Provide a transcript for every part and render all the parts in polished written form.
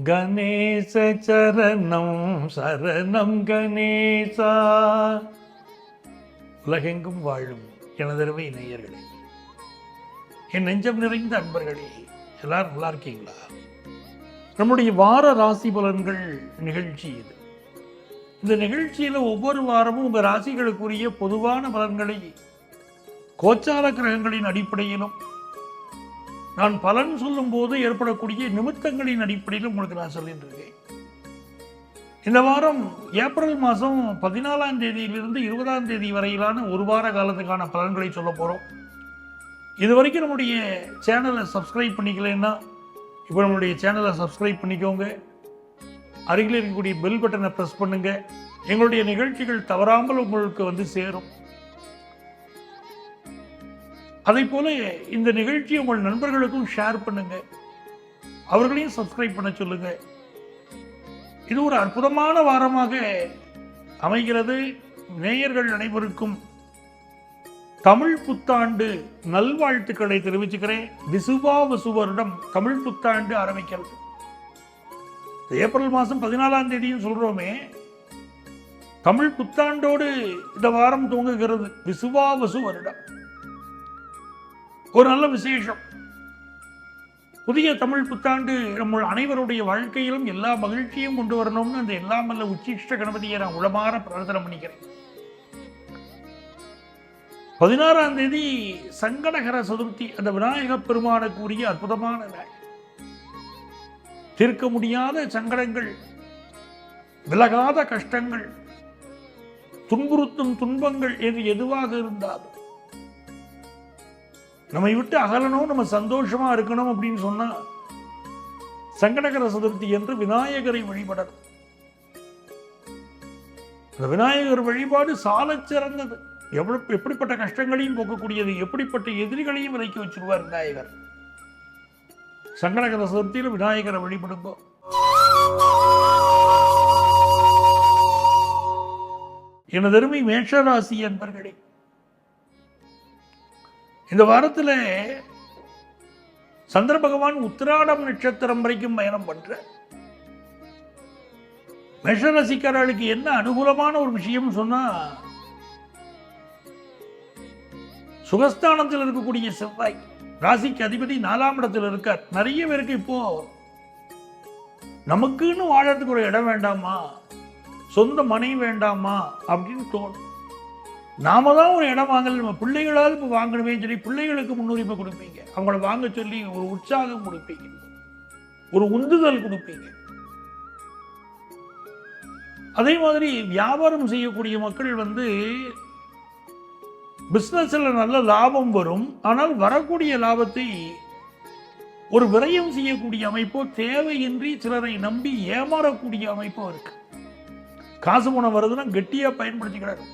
கணேச சரணம் சரணம் கணேசா. உலகெங்கும் வாழும் எனதருமை நேயர்களே, என் நெஞ்சம் நிறைந்த அன்பர்களே, எல்லாரும் நல்லா இருக்கீங்களா? நம்முடைய வார ராசி பலன்கள் நிகழ்ச்சி இது. இந்த நிகழ்ச்சியில் ஒவ்வொரு வாரமும் உங்கள் ராசிகளுக்குரிய பொதுவான பலன்களை கோச்சார கிரகங்களின் அடிப்படையிலும் நான் பலன் சொல்லும் போது ஏற்படக்கூடிய நிமித்தங்களின் அடிப்படையில் உங்களுக்கு நான் சொல்லிட்டு இருக்கேன். இந்த வாரம் ஏப்ரல் மாதம் 14ஆம் தேதியிலிருந்து 20ஆம் தேதி வரையிலான ஒரு வார காலத்துக்கான பலன்களை சொல்ல போகிறோம். இது வரைக்கும் நம்முடைய சேனலை சப்ஸ்கிரைப் பண்ணிக்கலைன்னா இப்போ நம்மளுடைய சேனலை சப்ஸ்கிரைப் பண்ணிக்கோங்க. அருகில் இருக்கக்கூடிய பெல் பட்டனை ப்ரெஸ் பண்ணுங்க. எங்களுடைய நிகழ்ச்சிகள் தவறாமல் உங்களுக்கு வந்து சேரும். அதே போல இந்த நிகழ்ச்சியை உங்கள் நண்பர்களுக்கும் ஷேர் பண்ணுங்க, அவர்களையும் சப்ஸ்கிரைப் பண்ண சொல்லுங்க. இது ஒரு அற்புதமான வாரமாக அமைகிறது. நேயர்கள் அனைவருக்கும் தமிழ் புத்தாண்டு நல்வாழ்த்துக்களை தெரிவிச்சுக்கிறேன். விசுவாவசு வருடம் தமிழ் புத்தாண்டு ஆரம்பிக்கிறது. ஏப்ரல் மாதம் 14ஆம் தேதியும் சொல்றோமே, தமிழ் புத்தாண்டோடு இந்த வாரம் துவங்குகிறது. விசுவாவசு வருடம் ஒரு நல்ல விசேஷம். புதிய தமிழ் புத்தாண்டு நம்ம அனைவருடைய வாழ்க்கையிலும் எல்லா மகிழ்ச்சியும் கொண்டு வரணும்னு அந்த எல்லாம் வல்ல உச்சிஷ்ட கணபதியை நான் உளமாற பிரார்த்தனை பண்ணிக்கிறேன். 16ஆம் தேதி சங்கடகர சதுர்த்தி, அந்த விநாயக பெருமானுக்கு உரிய அற்புதமான நாள். தீர்க்க முடியாத சங்கடங்கள், விலகாத கஷ்டங்கள், துன்புறுத்தும் துன்பங்கள் என்று எதுவாக இருந்தாலும் நம்மை விட்டு அகலணும், நம்ம சந்தோஷமா இருக்கணும் அப்படின்னு சொன்னா சங்கடகர சதுர்த்தி என்று விநாயகரை வழிபடணும். அந்த விநாயகர் வழிபாடு சாலச் சிறந்தது. எப்படிப்பட்ட கஷ்டங்களையும் போக்கக்கூடியது, எப்படிப்பட்ட எதிரிகளையும் விலக்கி வச்சிருவார் விநாயகர். சங்கடகர சதுர்த்தியில் விநாயகரை வழிபடுங்க. எனதருமை மேஷராசி என்பர்களே, இந்த வாரத்தில் சந்திர பகவான் உத்திராடம் நட்சத்திரம் வரைக்கும் பயணம் பண்ற. மேஷராசிக்காரர்களுக்கு என்ன அனுகூலமான ஒரு விஷயம் சொன்னா, சுகஸ்தானத்தில் இருக்கக்கூடிய செவ்வாய் ராசிக்கு அதிபதி 4ஆம் இடத்தில் இருக்கார். நிறைய பேருக்கு இப்போ நமக்குன்னு வாழறதுக்கு ஒரு இடம் வேண்டாமா, சொந்த மனை வேண்டாமா அப்படின்னு தோணும். நாம தான் ஒரு இடம் வாங்கல, நம்ம பிள்ளைகளால் இப்போ வாங்கணுமே சொல்லி பிள்ளைகளுக்கு முன்னுரிமை கொடுப்பீங்க. அவங்கள வாங்க சொல்லி ஒரு உற்சாகம் கொடுப்பீங்க, ஒரு உந்துதல் கொடுப்பீங்க. அதே மாதிரி வியாபாரம் செய்யக்கூடிய மக்கள் பிசினஸ்ல நல்ல லாபம் வரும். ஆனால் வரக்கூடிய லாபத்தை ஒரு விரயம் செய்யக்கூடிய அமைப்போ, தேவையின்றி சிலரை நம்பி ஏமாறக்கூடிய அமைப்போ இருக்கு. காசு பணம் வருதுன்னா கெட்டியா பயன்படுத்திக்கிறாங்க.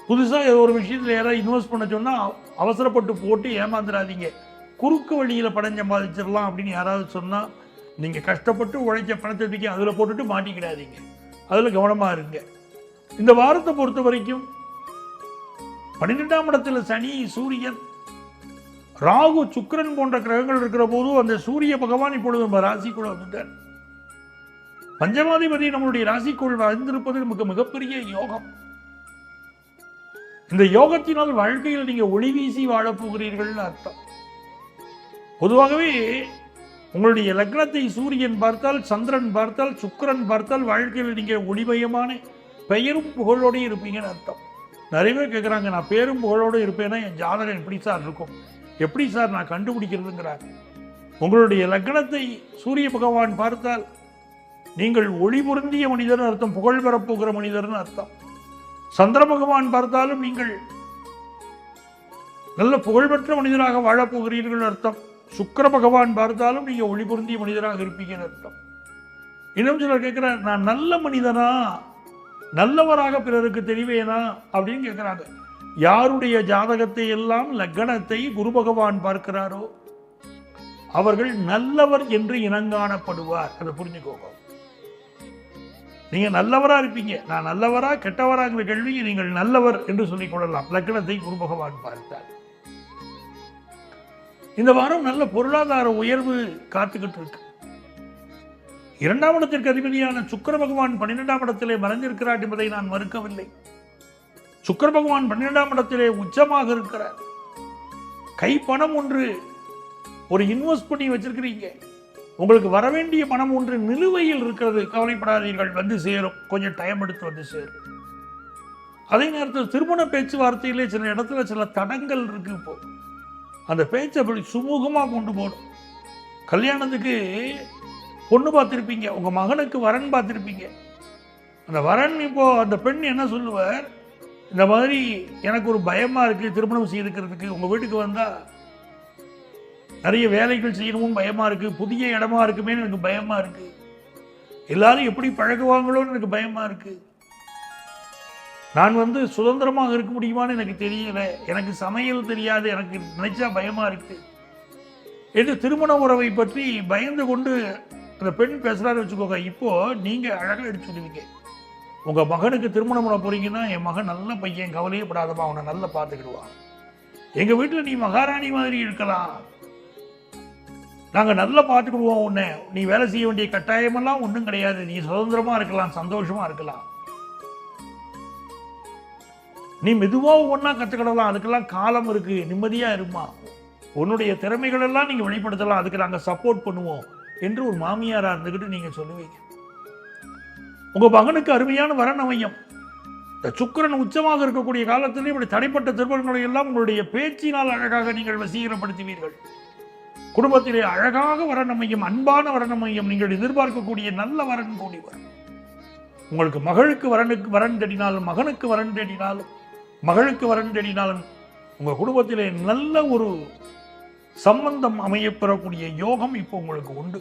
புதுசா ஒரு விஷயத்துல யாராவது இன்வெஸ்ட் பண்ண சொன்னா அவசரப்பட்டு போட்டு ஏமாந்துடாதீங்க. குறுக்கு வழியில பணம் சம்பாதிச்சிடலாம் அப்படின்னு யாராவது சொன்னா, நீங்க கஷ்டப்பட்டு உழைச்ச பணத்தை தூக்கி அதுல போட்டுட்டு மாட்டிக்கிடாதீங்க. அதுல கவனமா இருங்க. இந்த வாரத்தை பொறுத்த வரைக்கும் 12ஆம் இடத்துல சனி, சூரியன், ராகு, சுக்கிரன் போன்ற கிரகங்கள் இருக்கிற போது அந்த சூரிய பகவான் இப்பொழுது நம்ம ராசிக்குள்ள வந்துட்டார். பஞ்சமாதிபதி நம்மளுடைய ராசிக்குள் வந்திருப்பது நமக்கு மிகப்பெரிய யோகம். இந்த யோகத்தினால் வாழ்க்கையில் நீங்க ஒளி வீசி வாழப் போகிறீர்கள் அர்த்தம். பொதுவாகவே உங்களுடைய லக்னத்தை சூரியன் பார்த்தால், சந்திரன் பார்த்தால், சுக்கிரன் பார்த்தால் வாழ்க்கையில் நீங்க ஒளிமயமான பெயரும் புகழோடு இருப்பீங்கன்னு அர்த்தம். நிறைய பேர் கேட்குறாங்க, நான் பேரும் புகழோடு இருப்பேன்னா என் ஜாதகம் எப்படி சார் இருக்கும், எப்படி சார் நான் கண்டுபிடிக்கிறதுங்கிறாங்க. உங்களுடைய லக்னத்தை சூரிய பகவான் பார்த்தால் நீங்கள் ஒளி பொருந்திய மனிதர்னு அர்த்தம், புகழ் பெறப்போகிற மனிதர்னு அர்த்தம். சந்திர பகவான் பார்த்தாலும் நீங்கள் நல்ல புகழ்பெற்ற மனிதராக வாழப்போகிறீர்கள் அர்த்தம். சுக்கிர பகவான் பார்த்தாலும் நீங்க ஒளி பொருந்திய மனிதராக இருப்பீங்கன்னு அர்த்தம். இன்னும் சிலர் கேட்கிறார், நான் நல்ல மனிதனா, நல்லவராக பிறருக்கு தெரிவேனா அப்படின்னு கேட்கிறாங்க. யாருடைய ஜாதகத்தை எல்லாம் லக்னத்தை குரு பகவான் பார்க்கிறாரோ அவர்கள் நல்லவர் என்று இனங்காணப்படுவார். அதை புரிஞ்சுக்கோங்க. நீங்க நல்லவரா இருப்பீங்க. நான் நல்லவரா கெட்டவராங்கிற கேள்வியை நீங்கள் நல்லவர் என்று சொல்லிக் கொள்ளலாம், லக்னத்தை குரு பகவான் பார்த்தார். இந்த வாரம் நல்ல பொருளாதார உயர்வு காத்துக்கிட்டு இருக்கு. 2ஆம் இடத்திற்கு அதிபதியான சுக்கிர பகவான் 12ஆம் இடத்திலே மறைந்திருக்கிறார் என்பதை நான் மறுக்கவில்லை. சுக்கிர பகவான் 12ஆம் இடத்திலே உச்சமாக இருக்கிறார். கை பணம் ஒன்று ஒரு இன்வெஸ்ட் பண்ணி வச்சிருக்கிறீங்க, உங்களுக்கு வரவேண்டிய பணம் ஒன்று நிலுவையில் இருக்கிறது, கவலைப்படாதீர்கள், வந்து சேரும். கொஞ்சம் டைம் எடுத்து வந்து சேரும். அதே நேரத்தில் திருமண பேச்சுவார்த்தையிலே சில இடத்துல சில தடங்கள் இருக்கு. இப்போ அந்த பேச்சை அப்படி சுமூகமாக கொண்டு போகணும். கல்யாணத்துக்கு பொண்ணு பார்த்துருப்பீங்க, உங்கள் மகனுக்கு வரன் பார்த்துருப்பீங்க. அந்த வரன் இப்போ அந்த பெண் என்ன சொல்லுவார், இந்த மாதிரி எனக்கு ஒரு பயமாக இருக்குது திருமணம் செய்திருக்கிறதுக்கு, உங்கள் வீட்டுக்கு வந்தால் நிறைய வேலைகள் செய்யணும்னு பயமாக இருக்குது, புதிய இடமா இருக்குமே எனக்கு பயமாக இருக்குது, எல்லாரும் எப்படி பழகுவாங்களோன்னு எனக்கு பயமாக இருக்குது, நான் சுதந்திரமாக இருக்க முடியுமான்னு எனக்கு தெரியலை, எனக்கு சமையல் தெரியாது, எனக்கு நினைச்சா பயமாக இருக்குது என்று திருமண உறவை பற்றி பயந்து கொண்டு அந்த பெண் பேசுகிறாரு வச்சுக்கோங்க. இப்போது நீங்கள் அழகாக எடுத்து சொல்லுவீங்க, உங்கள் மகனுக்கு திருமணம் பண்ண போகிறீங்கன்னா என் மகன் நல்ல பையன், கவலையே படாதமா, அவனை நல்லா பார்த்துக்கிடுவான், எங்கள் வீட்டில் நீ மகாராணி மாதிரி இருக்கலாம், நாங்கள் நல்லா பார்த்துக்கிடுவோம் உன்னை, நீ வேலை செய்ய வேண்டிய கட்டாயமெல்லாம் ஒன்றும் கிடையாது, நீ சுதந்திரமாக இருக்கலாம், சந்தோஷமாக இருக்கலாம், நீ மெதுவாக ஒன்றா கற்றுக்கிடலாம், அதுக்கெல்லாம் காலம் இருக்குது, நிம்மதியாக இருமா, உன்னுடைய திறமைகளெல்லாம் நீங்கள் வெளிப்படுத்தலாம், அதுக்கு நாங்கள் சப்போர்ட் பண்ணுவோம் என்று ஒரு மாமியாராக இருந்துக்கிட்டு நீங்கள் சொல்லுவீங்க. உங்கள் மகனுக்கு அருமையான வரன் அமையும். இந்த சுக்கிரன் உச்சமாக இருக்கக்கூடிய காலத்திலே இப்படி தடைப்பட்ட திருமணங்களை எல்லாம் உங்களுடைய பேச்சினால் அழகாக நீங்கள் வசீகரப்படுத்துவீர்கள். குடும்பத்திலே அழகாக வரன் அமையும், அன்பான வரன் அமையும், நீங்கள் எதிர்பார்க்கக்கூடிய நல்ல வரன் கூடி வரும். உங்களுக்கு மகளுக்கு வரன் தேடினாலும், மகனுக்கு வரன் தேடினாலும், மகளுக்கு வரன் தேடினாலும் உங்கள் குடும்பத்திலே நல்ல ஒரு சம்பந்தம் அமையப்பெறக்கூடிய யோகம் இப்போ உங்களுக்கு உண்டு.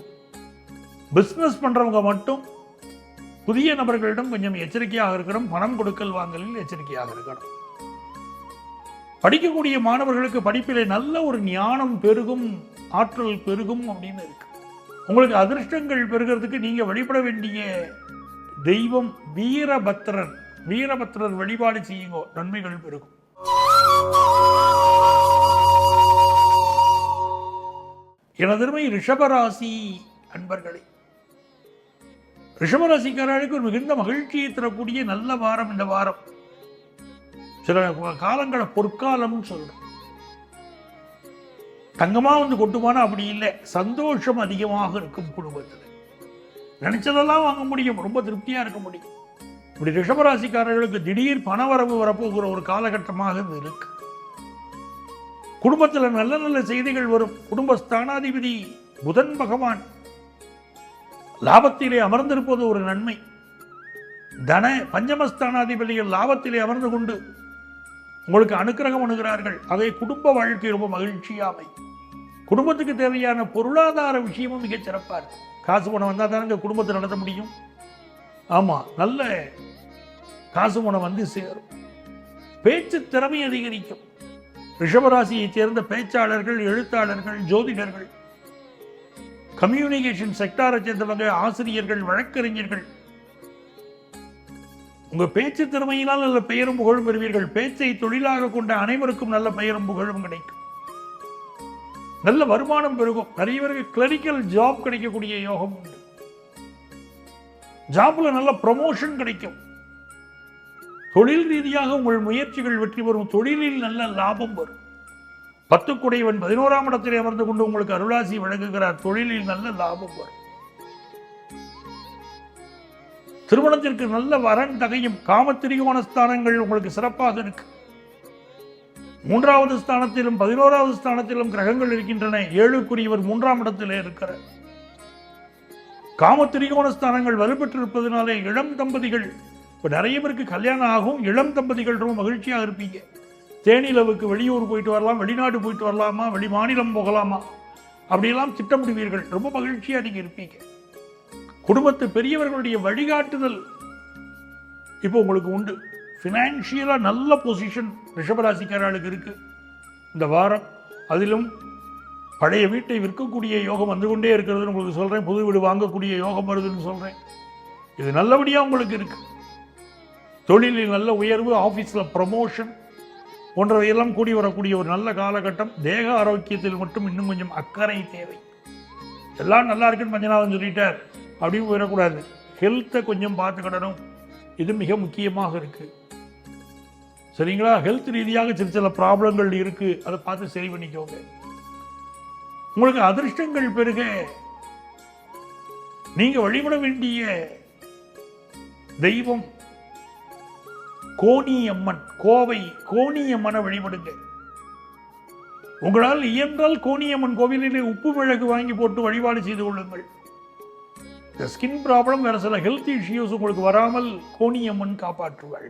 பிஸ்னஸ் பண்ணுறவங்க மட்டும் புதிய நபர்களிடம் கொஞ்சம் எச்சரிக்கையாக இருக்கணும், பணம் கொடுக்கல் வாங்கலில் எச்சரிக்கையாக இருக்கணும். படிக்கக்கூடிய மாணவர்களுக்கு படிப்பிலே நல்ல ஒரு ஞானம் பெருகும், ஆற்றல் பெருகும் அப்படின்னு இருக்கு. உங்களுக்கு அதிர்ஷ்டங்கள் பெறுகிறதுக்கு நீங்க வழிபட வேண்டிய தெய்வம் வீரபத்ரர். வீரபத்ரர் வழிபாடு செய்யுங்க, நன்மைகள் பெருகும். எனதருமை ரிஷபராசி அன்பர்களே, ரிஷபராசிக்காரர்களுக்கு ஒரு மிகுந்த மகிழ்ச்சியை தரக்கூடிய நல்ல வாரம் இந்த வாரம். சில காலங்களை பொற்காலம்னு சொல்றோம். தங்கமா கொட்டுமானா அப்படி இல்லை, சந்தோஷம் அதிகமாக இருக்கும். குடும்பத்தில் நினைச்சதெல்லாம் வாங்க முடியும், ரொம்ப திருப்தியா இருக்க முடியும். இப்படி ரிஷபராசிக்காரர்களுக்கு திடீர் பணவரவு வரப்போகிற ஒரு காலகட்டமாக இது இருக்கு. குடும்பத்தில் நல்ல நல்ல செய்திகள் வரும். குடும்ப ஸ்தானாதிபதி புதன் பகவான் லாபத்திலே அமர்ந்திருப்பது ஒரு நன்மை. தன பஞ்சமஸ்தானாதிபதிகள் லாபத்திலே அமர்ந்து கொண்டு உங்களுக்கு அனுக்கிரகம் அணுகிறார்கள். அதை குடும்ப வாழ்க்கை ரொம்ப மகிழ்ச்சியாமை. குடும்பத்துக்கு தேவையான பொருளாதார விஷயமும் மிகச் சிறப்பாக இருக்கு. காசு பணம் வந்தால் தானே குடும்பத்தை நடத்த முடியும். ஆமாம், நல்ல காசு பணம் சேரும். பேச்சு திறமை அதிகரிக்கும். ரிஷபராசியை சேர்ந்த பேச்சாளர்கள், எழுத்தாளர்கள், ஜோதிடர்கள், கம்யூனிகேஷன் செக்டாரை சேர்ந்தவங்க, ஆசிரியர்கள், வழக்கறிஞர்கள், உங்க பேச்சு திறமையினால் நல்ல பெயரும் புகழும் பெறுவீர்கள். பேச்சை தொழிலாக கொண்ட அனைவருக்கும் நல்ல பெயரும் புகழும் கிடைக்கும். நல்ல வருமானம் பெருகும். நிறைய பேருக்கு கிளரிக்கல் ஜாப் கிடைக்கக்கூடிய யோகம் உண்டு. ஜாப்ல நல்ல ப்ரமோஷன் கிடைக்கும். தொழில் ரீதியாக உங்கள் முயற்சிகள் வெற்றி பெறும். தொழிலில் நல்ல லாபம் வரும். 10 குடைவன் 11ஆம் இடத்திலே அமர்ந்து கொண்டு உங்களுக்கு அருளாசி வழங்குகிறார். தொழிலில் நல்ல லாபம் வரும். திருமணத்திற்கு நல்ல வரன் தகையும். காமத்திரிகோண ஸ்தானங்கள் உங்களுக்கு சிறப்பாக இருக்கு. 3வது ஸ்தானத்திலும் 11வது ஸ்தானத்திலும் கிரகங்கள் இருக்கின்றன. 7க்குரியவர் 3ஆம் இடத்திலே இருக்கிறார். காமத்திரிகோண ஸ்தானங்கள் வலுப்பெற்றிருப்பதனாலே இளம் தம்பதிகள், இப்போ நிறைய பேருக்கு கல்யாணம் ஆகும். இளம் தம்பதிகள் ரொம்ப மகிழ்ச்சியாக இருப்பீங்க. தேனிலவுக்கு வெளியூர் போயிட்டு வரலாம், வெளிநாடு போயிட்டு வரலாமா, வெளி மாநிலம் போகலாமா, அப்படியெல்லாம் திட்டமிடுவீர்கள். ரொம்ப மகிழ்ச்சியாக நீங்கள் இருப்பீங்க. குடும்பத்து பெரியவர்களுடைய வழிகாட்டுதல் இப்போ உங்களுக்கு உண்டு. ஃபினான்ஷியலாக நல்ல பொசிஷன் ரிஷபராசிக்காரர்களுக்கு இருக்கு இந்த வாரம். அதிலும் பழைய வீட்டை விற்கக்கூடிய யோகம் வந்து கொண்டே இருக்கிறதுன்னு உங்களுக்கு சொல்கிறேன். புது வீடு வாங்கக்கூடிய யோகம் வருதுன்னு சொல்கிறேன். இது நல்லபடியாக உங்களுக்கு இருக்கு. தொழிலில் நல்ல உயர்வு, ஆஃபீஸில் ப்ரமோஷன் போன்றவையெல்லாம் கூடி வரக்கூடிய ஒரு நல்ல காலகட்டம். தேக ஆரோக்கியத்தில் மட்டும் இன்னும் கொஞ்சம் அக்கறை தேவை. எல்லாம் நல்லா இருக்குன்னு பஞ்சநாதன் சொல்லிட்டார். அப்படின்னு போயிடக்கூடாது. ஹெல்த்தை கொஞ்சம் பார்த்துக்கிடணும். இது மிக முக்கியமாக இருக்கு. சரிங்களா? ஹெல்த் ரீதியாக சில சில ப்ராப்ளங்கள் இருக்கு, அதை பார்த்து சரி பண்ணிக்கோங்க. உங்களுக்கு அதிர்ஷ்டங்கள் பெருக நீங்க வழிபட வேண்டிய தெய்வம் கோணியம்மன். கோவை கோணியம்மனை வழிபடுங்க. உங்களால் இயன்றால் கோணியம்மன் கோவிலிலே உப்பு மிளகு வாங்கி போட்டு வழிபாடு செய்து கொள்ளுங்கள். இந்த ஸ்கின் ப்ராப்ளம், வேற சில ஹெல்த் இஷ்யூஸ் உங்களுக்கு வராமல் கோணியம்மன் காப்பாற்றுவாள்.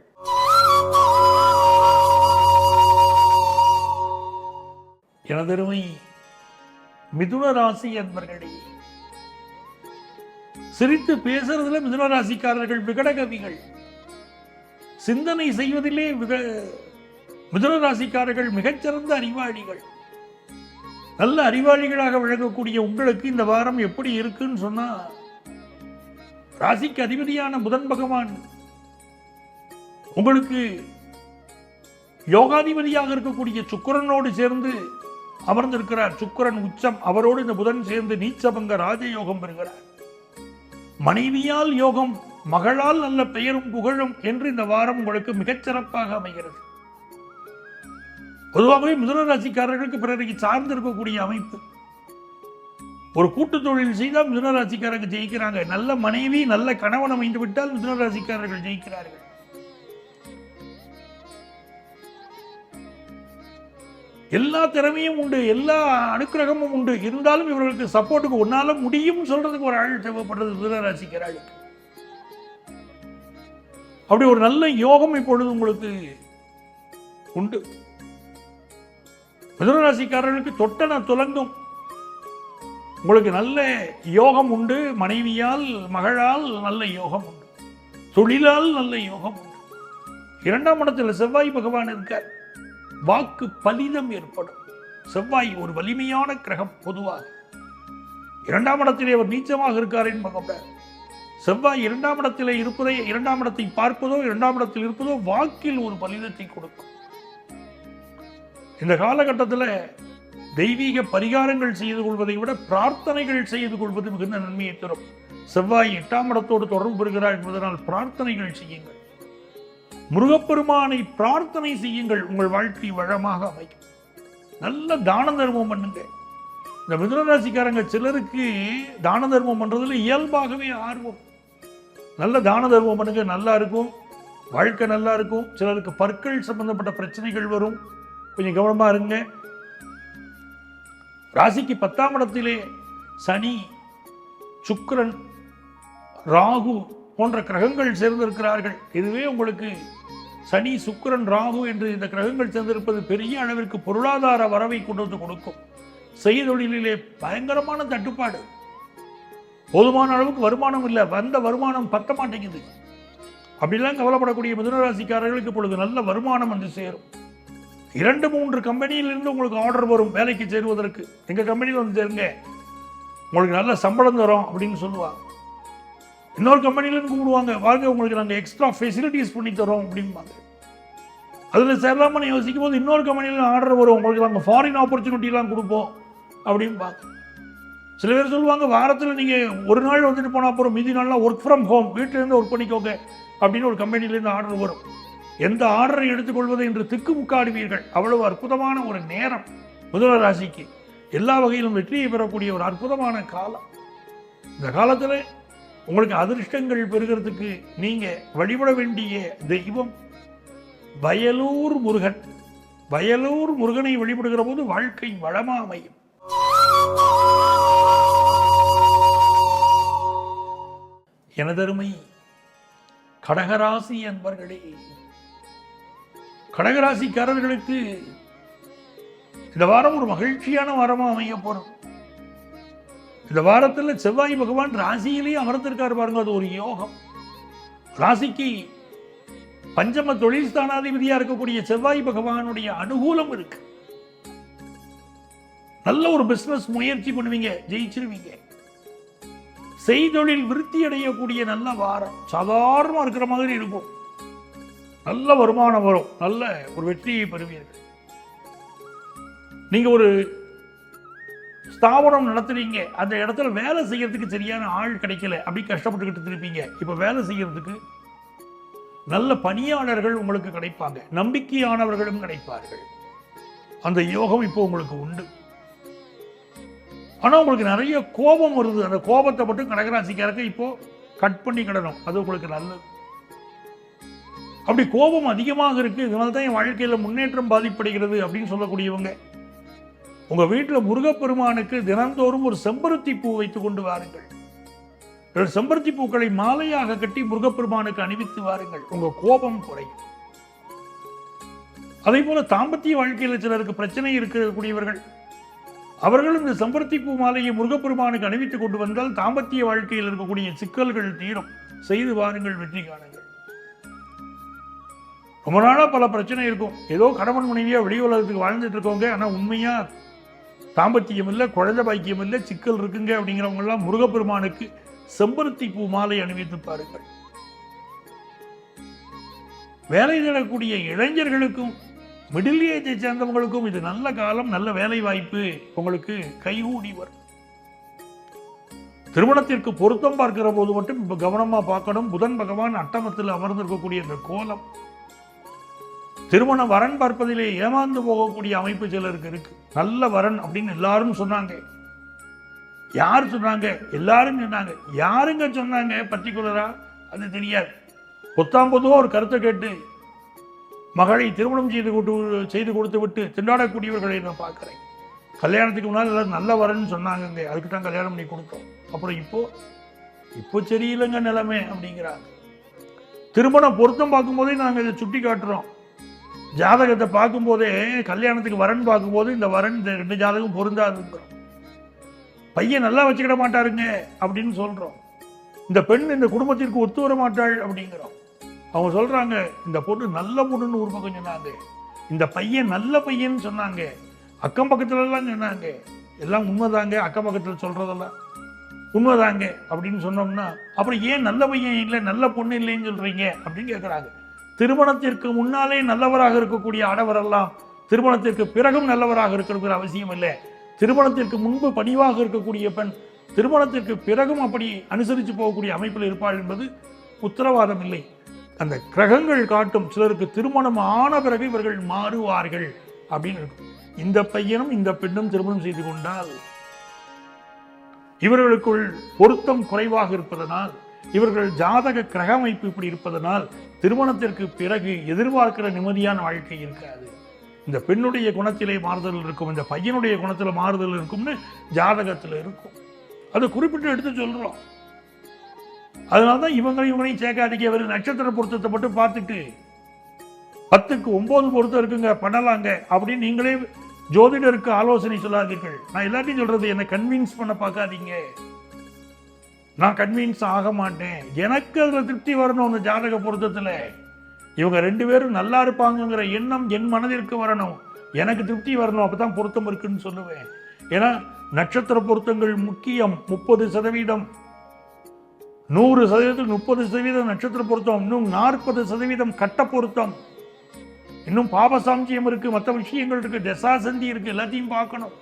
எனதருமை மிதுன ராசி என்பர்களே, சிரித்து பேசுறதுல மிதுன ராசிக்காரர்கள் விகடகவிகள். சிந்தனை செய்வதிலே மிதுன ராசிக்காரர்கள் மிகச்சிறந்த அறிவாளிகள். நல்ல அறிவாளிகளாக விளங்கக்கூடிய உங்களுக்கு இந்த வாரம் எப்படி இருக்குன்னு சொன்னா, ராசிக்கு அதிபதியான புதன் பகவான் உங்களுக்கு யோகாதிபதியாக இருக்கக்கூடிய சுக்கிரனோடு சேர்ந்து அமர்ந்திருக்கிறார். சுக்கிரன் உச்சம், அவரோடு இந்த புதன் சேர்ந்து நீச்சபங்க ராஜயோகம் பெறுகிறார். மனைவியால் யோகம், மகளால் நல்ல பெயரும் புகழும் என்று இந்த வாரம் உங்களுக்கு மிகச்சிறப்பாக அமைகிறது. பொதுவாகவே மிதுன ராசிக்காரர்களுக்கு பிறருக்கு சார்ந்து இருக்கக்கூடிய அமைப்பு. ஒரு கூட்டு தொழில் செய்தால் மிதுன ராசிக்காரர்கள் ஜெயிக்கிறாங்க. நல்ல மனைவி நல்ல கணவன் அமைந்து விட்டால் மிதுன ராசிக்காரர்கள் ஜெயிக்கிறார்கள். எல்லா திறமையும் உண்டு, எல்லா அனுக்கிரகமும் உண்டு. இருந்தாலும் இவர்களுக்கு சப்போர்ட்டுக்கு ஒன்னால முடியும் சொல்றதுக்கு ஒரு ஆள் தேவைப்படுறது மிதுன ராசிக்காரர்களுக்கு. அப்படி ஒரு நல்ல யோகம் இப்பொழுது உங்களுக்கு உண்டு. மிதுன ராசிக்காரர்களுக்கு தொட்டன துலங்கும். உங்களுக்கு நல்ல யோகம் உண்டு. மனைவியால் மகளால் நல்ல யோகம் உண்டு. தொழிலால் நல்ல யோகம் உண்டு. 2ஆம் இடத்தில் செவ்வாய் பகவான் இருக்கார். வாக்கு பலிதம் ஏற்படும். செவ்வாய் ஒரு வலிமையான கிரகம். பொதுவாக 2ஆம் இடத்திலே அவர் நீச்சமாக இருக்கார் என்பதை, செவ்வாய் 2ஆம் இடத்திலே இருப்பதை, 2ஆம் இடத்தை பார்ப்பதோ 2ஆம் இடத்தில் இருப்பதோ வாக்கில் ஒரு பலிதத்தை கொடுக்கும். இந்த காலகட்டத்தில் தெய்வீக பரிகாரங்கள் செய்து கொள்வதை விட பிரார்த்தனைகள் செய்து கொள்வது மிகுந்த நன்மையை தரும். செவ்வாய் 8ஆம் இடத்தோடு தொடர்பு பெறுகிறார் என்பதனால் பிரார்த்தனைகள் செய்யுங்கள். முருகப்பெருமானை பிரார்த்தனை செய்யுங்கள். உங்கள் வாழ்க்கை வளமாக அமையும். நல்ல தான தர்மம் பண்ணுங்க. இந்த மிதுன ராசிக்காரங்க சிலருக்கு தான தர்மம் பண்றதுல இயல்பாகவே ஆர்வம். நல்ல தான தர்மம் பண்ணுங்க, நல்லா இருக்கும், வாழ்க்கை நல்லா இருக்கும். சிலருக்கு பற்கள் சம்பந்தப்பட்ட பிரச்சனைகள் வரும், கொஞ்சம் கவனமா இருங்க. ராசிக்கு 10ஆம் இடத்திலே சனி, சுக்கிரன், ராகு போன்ற கிரகங்கள் சேர்ந்திருக்கிறார்கள். இதுவே உங்களுக்கு சனி, சுக்கிரன், ராகு என்று இந்த கிரகங்கள் சேர்ந்திருப்பது பெரிய அளவிற்கு பொருளாதார வரவை கொண்டு வந்து கொடுக்கும். செய்தொழிலே பயங்கரமான தட்டுப்பாடு. போதுமான அளவுக்கு வருமானம் இல்லை, வந்த வருமானம் பத்த மாட்டேங்குது. அப்படிலாம் கவலைப்படக்கூடிய மிதுன ராசிக்காரர்களுக்கு இப்பொழுது நல்ல வருமானம் வந்து சேரும். 2-3 கம்பெனியிலிருந்து உங்களுக்கு ஆர்டர் வரும் வேலைக்கு சேருவதற்கு. எங்க கம்பெனியில் வந்து சேருங்க, உங்களுக்கு நல்ல சம்பளம் தரோம் அப்படின்னு சொல்லுவாங்க. இன்னொரு கம்பெனிலேருந்து கூப்பிடுவாங்க, வாங்க உங்களுக்கு நாங்கள் எக்ஸ்ட்ரா ஃபெசிலிட்டிஸ் பண்ணி தரோம் அப்படின்பாங்க. அதில் சேரலாமல் யோசிக்கும் போது இன்னொரு கம்பெனியில் ஆர்டர் வரும், உங்களுக்கு நாங்கள் ஃபாரின் ஆப்பர்ச்சுனிட்டிலாம் கொடுப்போம் அப்படின்பாங்க. சில பேர் சொல்லுவாங்க, வாரத்தில் நீங்கள் ஒரு நாள் வந்துட்டு போனால் அப்புறம் மீதி நாள்லாம் ஒர்க் ஃப்ரம் ஹோம், வீட்டிலேருந்து ஒர்க் பண்ணிக்கோங்க அப்படின்னு ஒரு கம்பெனிலேருந்து ஆர்டர் வரும். எந்த ஆர்டரை எடுத்துக்கொள்வது என்று திக்குமுக்காடுவீர்கள். அவ்வளவு அற்புதமான ஒரு நேரம் மிதுன ராசிக்கு. எல்லா வகையிலும் வெற்றியை பெறக்கூடிய ஒரு அற்புதமான காலம். இந்த காலத்தில் உங்களுக்கு அதிர்ஷ்டங்கள் பெறுகிறதுக்கு நீங்க வழிபட வேண்டிய தெய்வம் வயலூர் முருகன். வயலூர் முருகனை வழிபடுகிற போது வாழ்க்கை வளமா அமையும். எனதருமை கடகராசி என்பர்களே, கடகராசிக்காரர்களுக்கு இந்த வாரம் ஒரு மகிழ்ச்சியான வாரமா அமைய போறோம். இந்த வாரத்தில் செவ்வாய் பகவான் ராசியிலேயே அமர்ந்திருக்காரு பாருங்க, அது ஒரு யோகம். ராசிக்கு பஞ்சம தொழில் ஸ்தானாதிபதியா இருக்கக்கூடிய செவ்வாய் பகவானுடைய அனுகூலம் இருக்கு. நல்ல ஒரு பிசினஸ் முயற்சி பண்ணுவீங்க, ஜெயிச்சிருவீங்க. செய்தொழில் விருத்தி அடையக்கூடிய நல்ல வாரம். சாதாரணமா இருக்கிற மாதிரி இருக்கும். நல்ல வருமானம் வரும், நல்ல ஒரு வெற்றியை பெறுவீர்கள். நீங்க ஒரு ஸ்தாபனம் நடத்துறீங்க, அந்த இடத்துல வேலை செய்யறதுக்கு சரியான ஆள் கிடைக்கல, அப்படி கஷ்டப்பட்டுக்கிட்டு இருப்பீங்க. இப்ப வேலை செய்யறதுக்கு நல்ல பணியாளர்கள் உங்களுக்கு கிடைப்பாங்க, நம்பிக்கையானவர்களும் கிடைப்பார்கள். அந்த யோகம் இப்போ உங்களுக்கு உண்டு. ஆனா உங்களுக்கு நிறைய கோபம் வருது. அந்த கோபத்தை மட்டும் கடகராசிக்காரங்க இப்போ கட் பண்ணி கிடணும், அது உங்களுக்கு நல்லது. அப்படி கோபம் அதிகமாக இருக்கு, இதனால தான் என் வாழ்க்கையில முன்னேற்றம் பாதிப்படுகிறது அப்படின்னு சொல்லக்கூடியவங்க, உங்க வீட்டில் முருகப்பெருமானுக்கு தினந்தோறும் ஒரு செம்பருத்தி பூ வைத்துக் கொண்டு வாருங்கள். செம்பருத்தி பூக்களை மாலையாக கட்டி முருகப்பெருமானுக்கு அணிவித்து வாருங்கள், உங்க கோபம் குறையும். அதே போல தாம்பத்திய வாழ்க்கையில் சிலருக்கு பிரச்சனை இருக்கக்கூடியவர்கள், அவர்களும் இந்த செம்பருத்தி பூ மாலையை முருகப்பெருமானுக்கு அணிவித்துக் கொண்டு வந்தால் தாம்பத்திய வாழ்க்கையில் இருக்கக்கூடிய சிக்கல்கள் தீரும். செய்து வாருங்கள், வெற்றி காணுங்கள். ரொம்ப நாளா பல பிரச்சனை இருக்கும், ஏதோ கணவன் மனைவியா வெளி உலகத்துக்கு வாழ்ந்துட்டு இருக்கவங்க, ஆனா உண்மையா தாம்பத்தியம் இல்லை, குழந்தை பாக்கியம் இல்லை, சிக்கல் இருக்குங்க அப்படிங்கிறவங்க எல்லாம் முருகப்பெருமானுக்கு செம்பருத்தி பூ மாலை அணிவித்து பாருங்கள். வேலை தேடக்கூடிய இளைஞர்களுக்கும் மிடில் ஏஜை சேர்ந்தவங்களுக்கும் இது நல்ல காலம், நல்ல வேலை வாய்ப்பு உங்களுக்கு கைகூடி வரும். திருமணத்திற்கு பொருத்தம் பார்க்கிற போது மட்டும் இப்ப கவனமா பார்க்கணும். புதன் பகவான் அட்டமத்தில் அமர்ந்திருக்கக்கூடிய இந்த கோலம் திருமண வரன் பார்ப்பதிலே ஏமாந்து போகக்கூடிய அமைப்பு சிலருக்கு இருக்கு. நல்ல வரன் அப்படின்னு எல்லாரும் சொன்னாங்க. யார் சொன்னாங்க? எல்லாரும் சொன்னாங்க. யாருங்க சொன்னாங்க பர்டிகுலரா அது தெரியாது. பொத்தாம்பதுவா ஒரு கருத்தை கேட்டு மகளை திருமணம் செய்து கொடுத்து விட்டு திண்டாடக்கூடியவர்களை நான் பார்க்கிறேன். கல்யாணத்துக்கு முன்னால் எல்லாரும் நல்ல வரன்னு சொன்னாங்க, அதுக்கு தான் கல்யாணம் பண்ணி கொடுத்தோம். அப்புறம் இப்போ சரியில்லைங்க நிலைமை அப்படிங்கிறாங்க. திருமணம் பொருத்தம் பார்க்கும்போதே நாங்கள் இதை சுட்டி காட்டுறோம். ஜாதகத்தை பார்க்கும்போதே, கல்யாணத்துக்கு வரன் பார்க்கும்போது இந்த வரன் இந்த 2 ஜாதகம் பொருந்தாதுங்கிறோம். பையன் நல்லா வச்சுக்கிட மாட்டாருங்க அப்படின்னு சொல்றோம். இந்த பெண் இந்த குடும்பத்திற்கு ஒத்து வர மாட்டாள் அப்படிங்கிறோம். அவங்க சொல்றாங்க இந்த பொண்ணு நல்ல பொண்ணுன்னு ஒரு பக்கம் சொன்னாங்க, இந்த பையன் நல்ல பையன் சொன்னாங்க, அக்கம் பக்கத்துல எல்லாம் சொன்னாங்க. எல்லாம் உண்மைதாங்க, அக்கம் பக்கத்தில் சொல்றதெல்லாம் உண்மைதாங்க அப்படின்னு சொன்னோம்னா அப்புறம் ஏன் நல்ல பையன் இல்லை நல்ல பொண்ணு இல்லைன்னு சொல்றீங்க அப்படின்னு கேட்குறாங்க. திருமணத்திற்கு முன்னாலே நல்லவராக இருக்கக்கூடிய ஆடவரெல்லாம் திருமணத்திற்கு பிறகும் நல்லவராக இருக்கிற அவசியம் இல்லை. திருமணத்திற்கு முன்பு பணிவாக இருக்கக்கூடிய பெண் திருமணத்திற்கு பிறகும் அப்படி அனுசரித்து போகக்கூடிய அமைப்பில் இருப்பாள் என்பது உத்தரவாதம் இல்லை. அந்த கிரகங்கள் காட்டும். சிலருக்கு திருமணம் ஆன பிறகு இவர்கள் மாறுவார்கள் அப்படின்னு இருக்கும். இந்த பையனும் இந்த பெண்ணும் திருமணம் செய்து கொண்டால் இவர்களுக்குள் பொருத்தம் குறைவாக இருப்பதனால், இவர்கள் ஜாதக கிரக அமைப்பு இப்படி இருப்பதனால் திருமணத்திற்கு பிறகு எதிர்பார்க்கிற நிம்மதியான வாழ்க்கை இருக்காது. இந்த பெண்ணுடைய குணத்திலே மாறுதல் இருக்கும், இந்த பையனுடைய குணத்தில் மாறுதல் இருக்கும்னு ஜாதகத்தில் இருக்கும். அது குறிப்பிட்டு எடுத்து சொல்றோம். அதனால்தான் இவங்களையும் சேர்க்காதீங்க. வெறும் நட்சத்திர பொருத்தத்தை மட்டும் பார்த்துட்டு 10க்கு 9 பொருத்தம் இருக்குங்க பண்ணலாங்க அப்படின்னு நீங்களே ஜோதிடருக்கு ஆலோசனை சொல்லாதீர்கள். நான் எல்லாத்தையும் சொல்றது, என்னை கன்வின்ஸ் பண்ண பார்க்காதீங்க. நான் கன்வின்ஸ் ஆக மாட்டேன். எனக்கு அதுல திருப்தி வரணும். அந்த ஜாதக பொருத்தத்துல இவங்க 2 பேரும் நல்லா இருப்பாங்கிற எண்ணம் என் மனதிற்கு வரணும், எனக்கு திருப்தி வரணும். அப்பதான் பொருத்தம் இருக்குன்னு சொல்லுவேன். ஏன்னா நட்சத்திர பொருத்தங்கள் முக்கியம். 30%, 100%, 30% நட்சத்திர பொருத்தம், இன்னும் 40% கட்ட பொருத்தம், இன்னும் பாபசாம்சியம் இருக்கு, மற்ற விஷயங்கள் இருக்கு, தசாசந்தி இருக்கு, எல்லாத்தையும் பார்க்கணும்.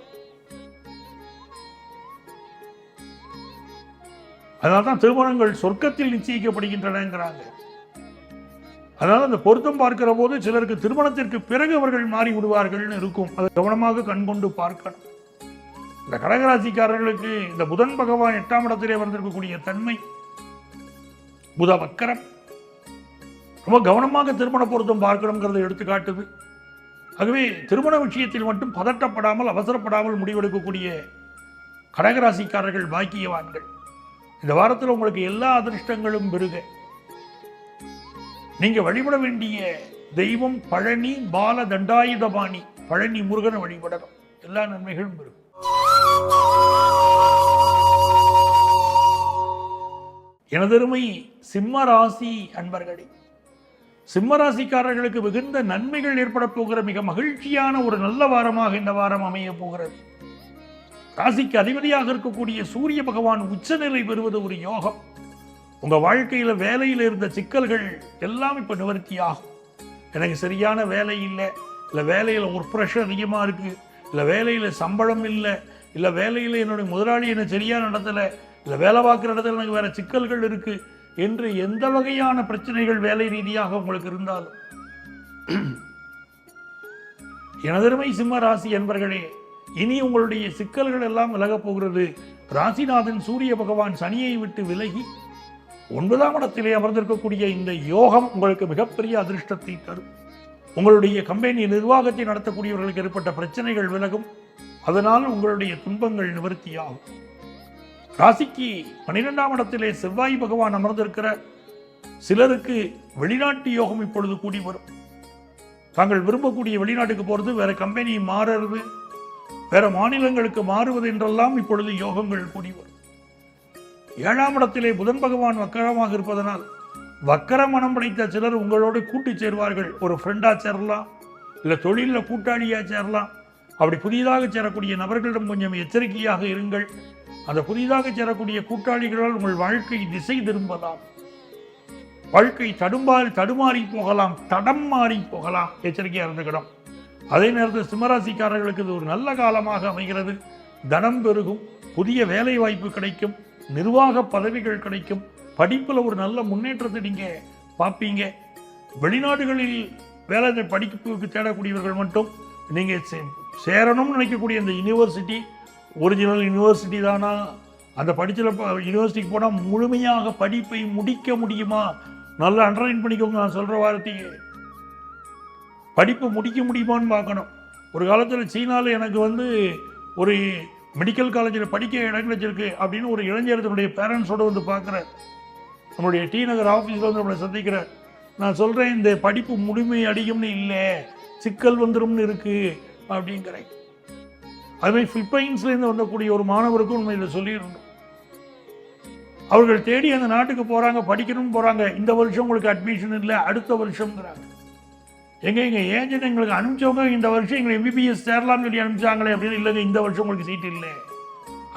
அதனால்தான் திருமணங்கள் சொர்க்கத்தில் நிச்சயிக்கப்படுகின்றனங்கிறாங்க. அதனால அந்த பொருத்தம் பார்க்கிற போது சிலருக்கு திருமணத்திற்கு பிறகு அவர்கள் மாறி விடுவார்கள் இருக்கும். அதை கவனமாக கண்கொண்டு பார்க்கணும். இந்த கடகராசிக்காரர்களுக்கு இந்த புதன் பகவான் 8ஆம் இடத்திலே வந்திருக்கக்கூடிய தன்மை, புத வக்கரம், ரொம்ப கவனமாக திருமண பொருத்தம் பார்க்கணுங்கிறத எடுத்து காட்டுது. ஆகவே திருமண விஷயத்தில் மட்டும் பதட்டப்படாமல் அவசரப்படாமல் முடிவெடுக்கக்கூடிய கடகராசிக்காரர்கள் பாக்கியவான்கள். இந்த வாரத்தில் உங்களுக்கு எல்லா அதிர்ஷ்டங்களும் பெருக. நீங்க வழிபட வேண்டிய தெய்வம் பழனி பால தண்டாயுதபாணி, பழனி முருகனை வழிபடணும், எல்லா நன்மைகளும் பெருகும். எனதருமை சிம்ம ராசி அன்பர்களே, சிம்ம ராசிக்காரர்களுக்கு மிகுந்த நன்மைகள் ஏற்பட போகிற மிக மகிழ்ச்சியான ஒரு நல்ல வாரமாக இந்த வாரம் அமைய போகிறது. ராசிக்கு அதிபதியாக இருக்கக்கூடிய சூரிய பகவான் உச்சநிலை பெறுவது ஒரு யோகம். உங்க வாழ்க்கையில வேலையில் இருந்த சிக்கல்கள் எல்லாம் இப்ப நிவர்த்தியாகும். எனக்கு சரியான வேலை இல்லை, இல்லை வேலையில ஒரு ப்ரெஷர் அதிகமா இருக்கு, இல்லை வேலையில சம்பளம் இல்லை, இல்லை வேலையில் என்னுடைய முதலாளி என்னை சரியாக நடத்தலை, இல்லை வேலை பார்க்குற இடத்துல எனக்கு வேறு சிக்கல்கள் இருக்குது என்று எந்த வகையான பிரச்சனைகள் வேலை ரீதியாக உங்களுக்கு இருந்தாலும், எனதருமை சிம்ம ராசி என்பர்களே, இனி உங்களுடைய சிக்கல்கள் எல்லாம் விலகப் போகிறது. ராசிநாதன் சூரிய பகவான் சனியை விட்டு விலகி 9ஆம் இடத்திலே அமர்ந்திருக்கக்கூடிய இந்த யோகம் உங்களுக்கு மிகப்பெரிய அதிர்ஷ்டத்தை தரும். உங்களுடைய கம்பெனி நிர்வாகத்தை நடத்தக்கூடியவர்களுக்கு ஏற்பட்ட பிரச்சனைகள் விலகும். அதனால் உங்களுடைய துன்பங்கள் நிவர்த்தியாகும். ராசிக்கு 12ஆம் இடத்திலே செவ்வாய் பகவான் அமர்ந்திருக்கிற சிலருக்கு வெளிநாட்டு யோகம் இப்பொழுது கூடி வரும். தாங்கள் விரும்பக்கூடிய வெளிநாட்டுக்கு போகிறது, வேற கம்பெனி மாறுறது, வேற மாநிலங்களுக்கு மாறுவது என்றெல்லாம் இப்பொழுது யோகங்கள் கூடி வரும். 7ஆம் இடத்திலே புதன் பகவான் வக்கரமாக இருப்பதனால் வக்கர மனம் படைத்த சிலர் உங்களோடு கூட்டி சேர்வார்கள். ஒரு ஃப்ரெண்டா சேரலாம், இல்லை தொழிலில் கூட்டாளியா சேரலாம். அப்படி புதிதாக சேரக்கூடிய நபர்களிடம் கொஞ்சம் எச்சரிக்கையாக இருங்கள். அந்த புதிதாக சேரக்கூடிய கூட்டாளிகளால் உங்கள் வாழ்க்கை திசை திரும்பலாம், வாழ்க்கை தடுமாறி போகலாம், தடம் மாறி போகலாம். எச்சரிக்கையாக இருந்துக்கிடும். அதே நேரத்தில் சிம்மராசிக்காரர்களுக்கு இது ஒரு நல்ல காலமாக அமைகிறது. தனம் பெருகும், புதிய வேலை வாய்ப்பு கிடைக்கும், நிர்வாக பதவிகள் கிடைக்கும், படிப்பில் ஒரு நல்ல முன்னேற்றத்தை நீங்கள் பார்ப்பீங்க. வெளிநாடுகளில் வேலை படிப்புக்கு தேடக்கூடியவர்கள் மட்டும் நீங்கள் சேரணும்னு நினைக்கக்கூடிய இந்த யூனிவர்சிட்டி ஒரிஜினல் யூனிவர்சிட்டி தானா, அந்த படிச்சில் யூனிவர்சிட்டிக்கு போனால் முழுமையாக படிப்பை முடிக்க முடியுமா, நல்லா அண்டர்லைன் பண்ணிக்கோங்க. நான் சொல்கிற வார்த்தையை, படிப்பு முடிக்க முடியுமான்னு பார்க்கணும். ஒரு காலத்தில் சீனாவில் எனக்கு ஒரு மெடிக்கல் காலேஜில் படிக்க இடம் கிடைச்சிருக்கு அப்படின்னு ஒரு இளைஞர்களுடைய பேரண்ட்ஸோடு பார்க்குறேன். நம்மளுடைய டி நகர் ஆஃபீஸில் நம்மளை சந்திக்கிறேன். நான் சொல்கிறேன், இந்த படிப்பு முழுமை அடையும்னு இல்லை, சிக்கல் வந்துடும்னு இருக்குது அப்படிங்கிறேன். அதுமாதிரி பிலிப்பைன்ஸ்லேருந்து வந்தக்கூடிய ஒரு மாணவருக்கும் உண்மை இதை சொல்லியிருந்தோம். அவர்கள் தேடி அந்த நாட்டுக்கு போகிறாங்க, படிக்கணும்னு போகிறாங்க. இந்த வருஷம் உங்களுக்கு அட்மிஷன் இல்லை, அடுத்த வருஷம்ங்கிறாங்க. எங்கள் ஏஜென்ட் எங்களுக்கு அனுப்பிச்சவங்க இந்த வருஷம் எங்களை எம்பிபிஎஸ் சேரலாம்னு சொல்லி அனுப்பிச்சாங்களே அப்படின்னு. இல்லைங்க, இந்த வருஷம் உங்களுக்கு சீட் இல்லை,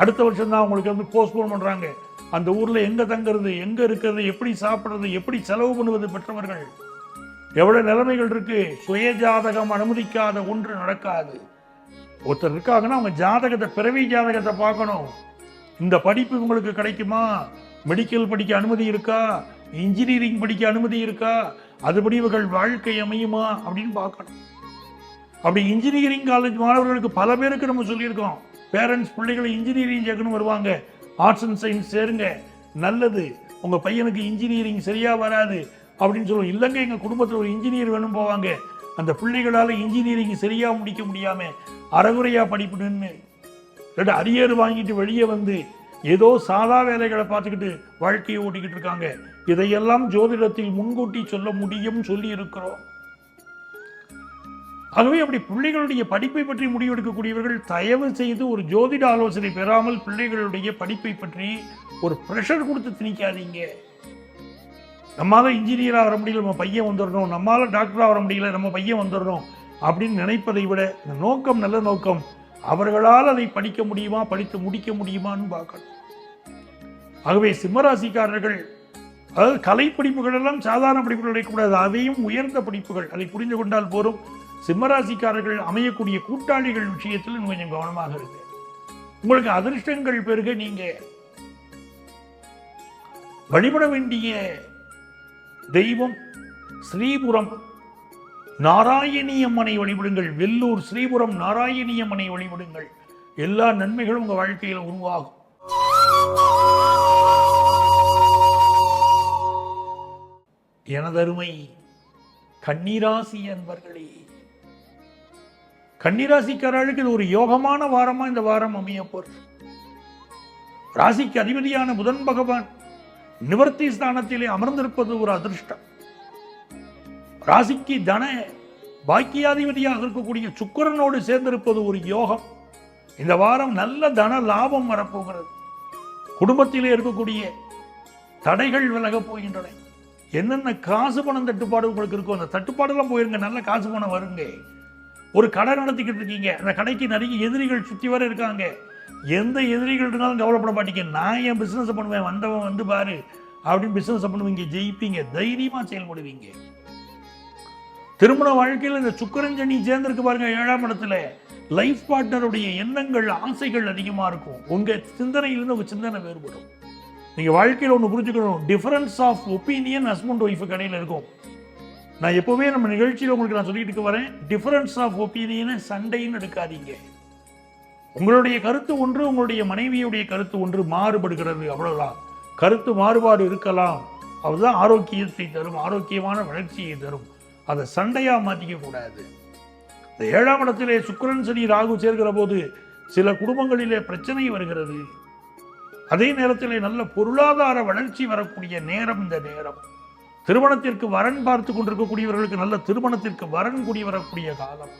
அடுத்த வருஷம் தான் உங்களுக்கு போஸ்ட்போன் பண்ணுறாங்க. அந்த ஊரில் எங்கே தங்குறது, எங்கே இருக்கிறது, எப்படி சாப்பிட்றது, எப்படி செலவு பண்ணுவது, பெற்றவர்கள் எவ்வளோ நிலைமைகள் இருக்குது. சுய ஜாதகம் அனுமதிக்காத ஒன்று நடக்காது. ஒருத்தர் இருக்காங்கன்னா அவங்க ஜாதகத்தை, பிறவி ஜாதகத்தை பார்க்கணும். இந்த படிப்பு உங்களுக்கு கிடைக்குமா, மெடிக்கல் படிக்க அனுமதி இருக்கா, இன்ஜினியரிங் படிக்க அனுமதி இருக்கா, அதுபடி இவர்கள் வாழ்க்கை அமையுமா அப்படின்னு பார்க்கணும். அப்படி இன்ஜினியரிங் காலேஜ் மாணவர்களுக்கு பல பேருக்கு நம்ம சொல்லியிருக்கோம், பேரண்ட்ஸ் பிள்ளைகளை இன்ஜினியரிங் சேர்க்கணும் வருவாங்க, ஆர்ட்ஸ் அண்ட் சயின்ஸ் சேருங்க, நல்லது, உங்கள் பையனுக்கு இன்ஜினியரிங் சரியாக வராது அப்படின்னு சொல்லுவோம். இல்லைங்க, எங்கள் குடும்பத்தில் ஒரு இன்ஜினியர் வேணும் போவாங்க. அந்த பிள்ளைகளால் இன்ஜினியரிங் சரியாக முடிக்க முடியாமல் அறகுறையாக படிப்புன்னு இல்லாட்டி அரியர் வாங்கிட்டு வெளியே ஏதோ சாதா வேலைகளை பார்த்துக்கிட்டு வாழ்க்கையை ஓட்டிக்கிட்டு இருக்காங்க. இதையெல்லாம் ஜோதிடத்தில் முன்கூட்டி சொல்ல முடியும் சொல்லி இருக்கிறோம். ஆகவே அப்படி பிள்ளைகளுடைய படிப்பை பற்றி முடிவெடுக்கக்கூடியவர்கள் தயவு செய்து ஒரு ஜோதிட ஆலோசனை பெறாமல் பிள்ளைகளுடைய படிப்பை பற்றி ஒரு ப்ரெஷர் கொடுத்து திணிக்காதீங்க. நம்மளால இன்ஜினியராக வர முடியல, நம்ம பையன் வந்துடணும், நம்மளால டாக்டராக வர முடியல, நம்ம பையன் வந்துடணும் அப்படின்னு நினைப்பதை விட இந்த நோக்கம் நல்ல நோக்கம். அவர்களால் அதை படிக்க முடியுமா, படித்து முடிக்க முடியுமான்னு பார்க்கணும். ஆகவே சிம்மராசிக்காரர்கள், அதாவது கலை படிப்புகள் எல்லாம் சாதாரண படிப்புகள் கிடைக்கக்கூடாது, அதையும் உயர்ந்த படிப்புகள், அதை புரிந்து கொண்டால் போரும். சிம்மராசிக்காரர்கள் அமையக்கூடிய கூட்டாளிகள் விஷயத்தில் கொஞ்சம் கவனமாக இருக்கு. உங்களுக்கு அதிர்ஷ்டங்கள் பெருக நீங்க வழிபட வேண்டிய தெய்வம் ஸ்ரீபுரம் நாராயணி அம்மனை வழிபடுங்கள். வெல்லூர் ஸ்ரீபுரம் நாராயணி அம்மனை வழிபடுங்கள். எல்லா நன்மைகளும் உங்க வாழ்க்கையில் உருவாகும். எனதருமை கன்னிராசி அன்பர்களே, கன்னிராசிக்காரர்களுக்கு இது ஒரு யோகமான வாரமா இந்த வாரம் அமைய போறது. ராசிக்கு அதிபதியான புதன் பகவான் நிவர்த்தி ஸ்தானத்திலே அமர்ந்திருப்பது ஒரு அதிர்ஷ்டம். ராசிக்கு தன பாக்கியாதிபதியாக இருக்கக்கூடிய சுக்கிரனோடு சேர்ந்திருப்பது ஒரு யோகம். இந்த வாரம் நல்ல தன லாபம் வரப்போகிறது. குடும்பத்திலே இருக்கக்கூடிய தடைகள் விலகப் போகின்றன. என்னென்ன காசு பணம் தட்டுப்பாடு உங்களுக்கு இருக்கும், அந்த தட்டுப்பாடெல்லாம் போயிருங்க, நல்ல காசு பணம் வருங்க. ஒரு கடை நடத்திக்கிட்டு இருக்கீங்க, அந்த கடைக்கு நிறைய எதிரிகள் சுற்றி வர இருக்காங்க. எந்த எதிரிகள் இருந்தாலும் கவலைப்பட மாட்டீங்க. நான் என் பிஸ்னஸ் பண்ணுவேன், வந்தவன் பாரு அப்படின்னு பிஸ்னஸ் பண்ணுவீங்க, ஜெயிப்பீங்க, தைரியமாக செயல்படுவீங்க. திருமண வாழ்க்கையில் இந்த சுக்கிரன் சனி சேர்ந்திருக்கு பாருங்க 7ஆம் இடத்துல, லைஃப் பார்ட்னருடைய எண்ணங்கள் ஆசைகள் அதிகமாக இருக்கும். உங்கள் சிந்தனையிலிருந்து உங்கள் சிந்தனை வேறுபடும். நீங்கள் வாழ்க்கையில் ஒன்று புரிஞ்சுக்கணும், difference of opinion husband wife கடையில் இருக்கும். நான் எப்போவே நம்ம நிகழ்ச்சியில் உங்களுக்கு நான் சொல்லிட்டு வரேன், டிஃபரன்ஸ் ஆஃப் ஒப்பீனியனை சண்டைன்னு எடுக்காதீங்க. உங்களுடைய கருத்து ஒன்று, உங்களுடைய மனைவியுடைய கருத்து ஒன்று மாறுபடுகிறது, அவ்வளவுதான். கருத்து மாறுபாடு இருக்கலாம், அதுதான் ஆரோக்கியத்தை தரும், ஆரோக்கியமான வளர்ச்சியை தரும். அதை சண்டையா மாற்றிக்க கூடாது. இந்த 7ஆம் இடத்திலே சுக்கிரன் சனி ராகு சேர்க்கிற போது சில குடும்பங்களிலே பிரச்சனை வருகிறது. அதே நேரத்தில் நல்ல பொருளாதார வளர்ச்சி வரக்கூடிய நேரம் இந்த நேரம். திருமணத்திற்கு வரன் பார்த்து கொண்டிருக்கக்கூடியவர்களுக்கு நல்ல திருமணத்திற்கு வரன் கூடி வரக்கூடிய காலம்.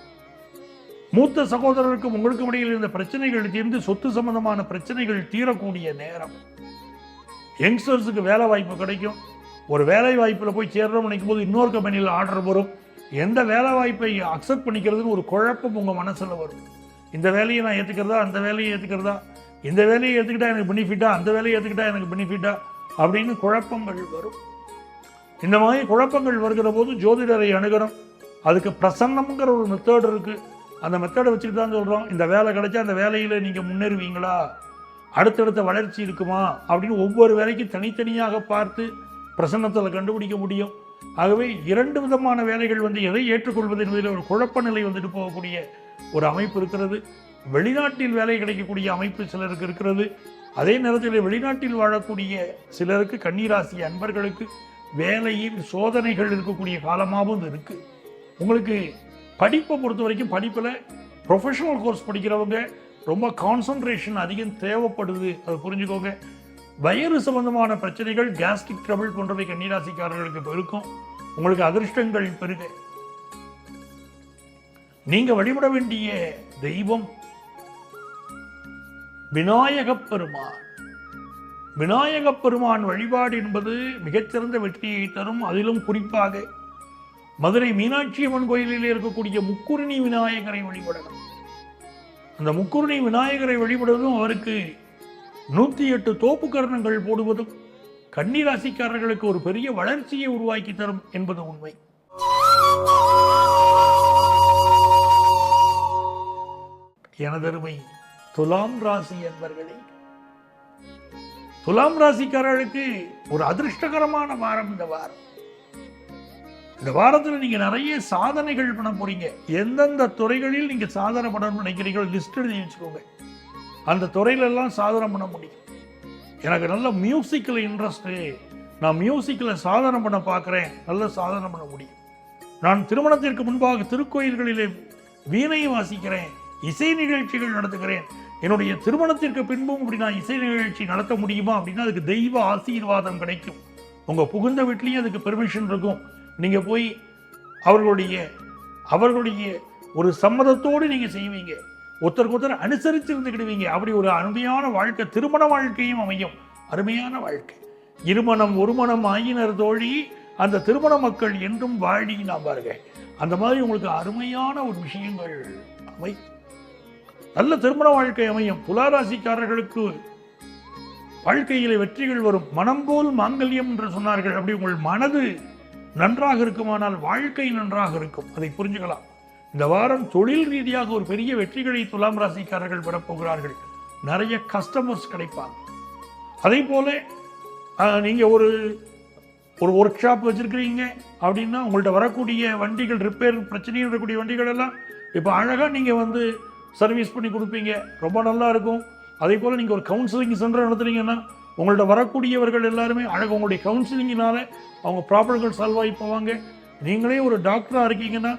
மூத்த சகோதரருக்கும் உங்களுக்கும் இடையில் இருந்த பிரச்சனைகள் தீர்ந்து சொத்து சம்பந்தமான பிரச்சனைகள் தீரக்கூடிய நேரம். யங்ஸ்டர்ஸுக்கு வேலை வாய்ப்பு கிடைக்கும். ஒரு வேலை வாய்ப்பில் போய் சேர்றோம் நினைக்கும் போது இன்னொரு கம்பெனியில் ஆர்டர் வரும். எந்த வேலை வாய்ப்பை அக்செப்ட் பண்ணிக்கிறதுன்னு ஒரு குழப்பம் உங்கள் மனசில் வரும். இந்த வேலையை நான் ஏற்றுக்கிறதா, அந்த வேலையை ஏற்றுக்கிறதா, இந்த வேலையை ஏற்றுக்கிட்டா எனக்கு பெனிஃபிட்டா, அந்த வேலையை ஏற்றுக்கிட்டா எனக்கு பெனிஃபிட்டா அப்படின்னு குழப்பங்கள் வரும். இந்த மாதிரி குழப்பங்கள் வருகிற போது ஜோதிடரை அணுகணும். அதுக்கு பிரசன்னம்ங்கிற ஒரு மெத்தட் இருக்குது. அந்த மெத்தடை வச்சுட்டு தான் சொல்கிறோம், இந்த வேலை கிடைச்சா அந்த வேலையில் நீங்கள் முன்னேறுவீங்களா, அடுத்தடுத்த வளர்ச்சி இருக்குமா அப்படின்னு ஒவ்வொரு வேலைக்கும் தனித்தனியாக பார்த்து பிரசன்னத்தில் கண்டுபிடிக்க முடியும். ஆகவே 2 விதமான வேலைகள் எதை ஏற்றுக்கொள்வது என்பதில் ஒரு குழப்ப நிலை வந்துட்டு போகக்கூடிய ஒரு அமைப்பு இருக்கிறது. வெளிநாட்டில் வேலை கிடைக்கக்கூடிய அமைப்பு சிலருக்கு இருக்கிறது. அதே நேரத்தில் வெளிநாட்டில் வாழக்கூடிய சிலருக்கு, கன்னிராசி அன்பர்களுக்கு வேலையில் சோதனைகள் இருக்கக்கூடிய காலமாகவும் இது இருக்குது. உங்களுக்கு படிப்பை பொறுத்த வரைக்கும் படிப்பில் ப்ரொஃபஷனல் கோர்ஸ் படிக்கிறவங்க ரொம்ப கான்சன்ட்ரேஷன் அதிகம் தேவைப்படுது, அது புரிஞ்சுக்கோங்க. வயிறு சம்பந்தமான பிரச்சனைகள், கேஸ்ட்ரிக் ட்ரபிள் போன்றவை கன்னிராசிக்காரர்களுக்கு பெருக்கும். உங்களுக்கு அதிர்ஷ்டங்கள் பெருக. நீங்க வழிபட வேண்டிய தெய்வம் விநாயகப் பெருமான். விநாயகப் பெருமான் வழிபாடு என்பது மிகச்சிறந்த வெற்றியை தரும். அதிலும் குறிப்பாக மதுரை மீனாட்சி அம்மன் கோயிலில் இருக்கக்கூடிய முக்குருணி விநாயகரை வழிபடணும். அந்த முக்குருணி விநாயகரை வழிபடுவதும், அவருக்கு 108 தோப்பு கரணங்கள் போடுவதும் கன்னிராசிக்காரர்களுக்கு ஒரு பெரிய வளர்ச்சியை உருவாக்கி தரும் என்பது உண்மை. எனதருமை துலாம் ராசி என்பர்களே, துலாம் ராசிக்காரர்களுக்கு ஒரு அதிர்ஷ்டகரமான வாரம் இந்த வாரம். இந்த வாரத்தில் நீங்க நிறைய சாதனைகள் பண்ண போறீங்க. எந்தெந்த துறைகளில் நீங்க சாதனை பண்ணணும்னு நினைக்கிறீங்களோ லிஸ்ட் எழுதி வச்சுக்கோங்க. அந்த துறையிலெல்லாம் சாதனை பண்ண முடியும். எனக்கு நல்ல மியூசிக்கில் இன்ட்ரெஸ்ட்டு, நான் மியூசிக்கில் சாதனை பண்ண பார்க்குறேன், நல்ல சாதனை பண்ண முடியும். நான் திருமணத்திற்கு முன்பாக திருக்கோயில்களிலே வீணை வாசிக்கிறேன், இசை நிகழ்ச்சிகள் நடத்துகிறேன், என்னுடைய திருமணத்திற்கு பின்பும் இப்படி நான் இசை நிகழ்ச்சி நடத்த முடியுமா அப்படின்னா அதுக்கு தெய்வ ஆசீர்வாதம் கிடைக்கும். உங்கள் புகுந்த வீட்லேயும் அதுக்கு பெர்மிஷன் இருக்கும். நீங்கள் போய் அவர்களுடைய ஒரு சம்மதத்தோடு நீங்கள் செய்வீங்க. ஒருத்தருக்கு ஒருத்தர் அனுசரித்து இருந்துக்கிடுவீங்க. அப்படி ஒரு அருமையான வாழ்க்கை, திருமண வாழ்க்கையும் அமையும். அருமையான வாழ்க்கை. இருமணம் ஒரு மனம் ஆயினர் தோழி, அந்த திருமண மக்கள் என்றும் வாழி நாம் பாருங்க. அந்த மாதிரி உங்களுக்கு அருமையான ஒரு விஷயங்கள் அமையும். நல்ல திருமண வாழ்க்கை அமையும். துளாராசிக்காரர்களுக்கு வாழ்க்கையிலே வெற்றிகள் வரும். மனம் போல் மாங்கல்யம் என்று சொன்னார்கள். அப்படி உங்கள் மனது நன்றாக இருக்குமானால் வாழ்க்கை நன்றாக இருக்கும். அதை புரிஞ்சுக்கலாம். இந்த வாரம் தொழில் ரீதியாக ஒரு பெரிய வெற்றிகளை துலாம் ராசிக்காரர்கள் பெறப்போகிறார்கள். நிறைய கஸ்டமர்ஸ் கிடைப்பாங்க. அதே போல நீங்கள் ஒரு ஒர்க் ஷாப் வச்சுருக்கிறீங்க அப்படின்னா உங்கள்கிட்ட வரக்கூடிய வண்டிகள், ரிப்பேர் பிரச்சனையும் இருக்கக்கூடிய வண்டிகள் எல்லாம் இப்போ அழகாக நீங்கள் சர்வீஸ் பண்ணி கொடுப்பீங்க. ரொம்ப நல்லா இருக்கும். அதே போல் நீங்கள் ஒரு கவுன்சிலிங் சென்டர் நடத்துறீங்கன்னா உங்கள்கிட்ட வரக்கூடியவர்கள் எல்லாருமே அழகாக உங்களுடைய கவுன்சிலிங்கினால அவங்க ப்ராப்ளங்கள் சால்வ் ஆகி போவாங்க. நீங்களே ஒரு டாக்டராக இருக்கீங்கன்னா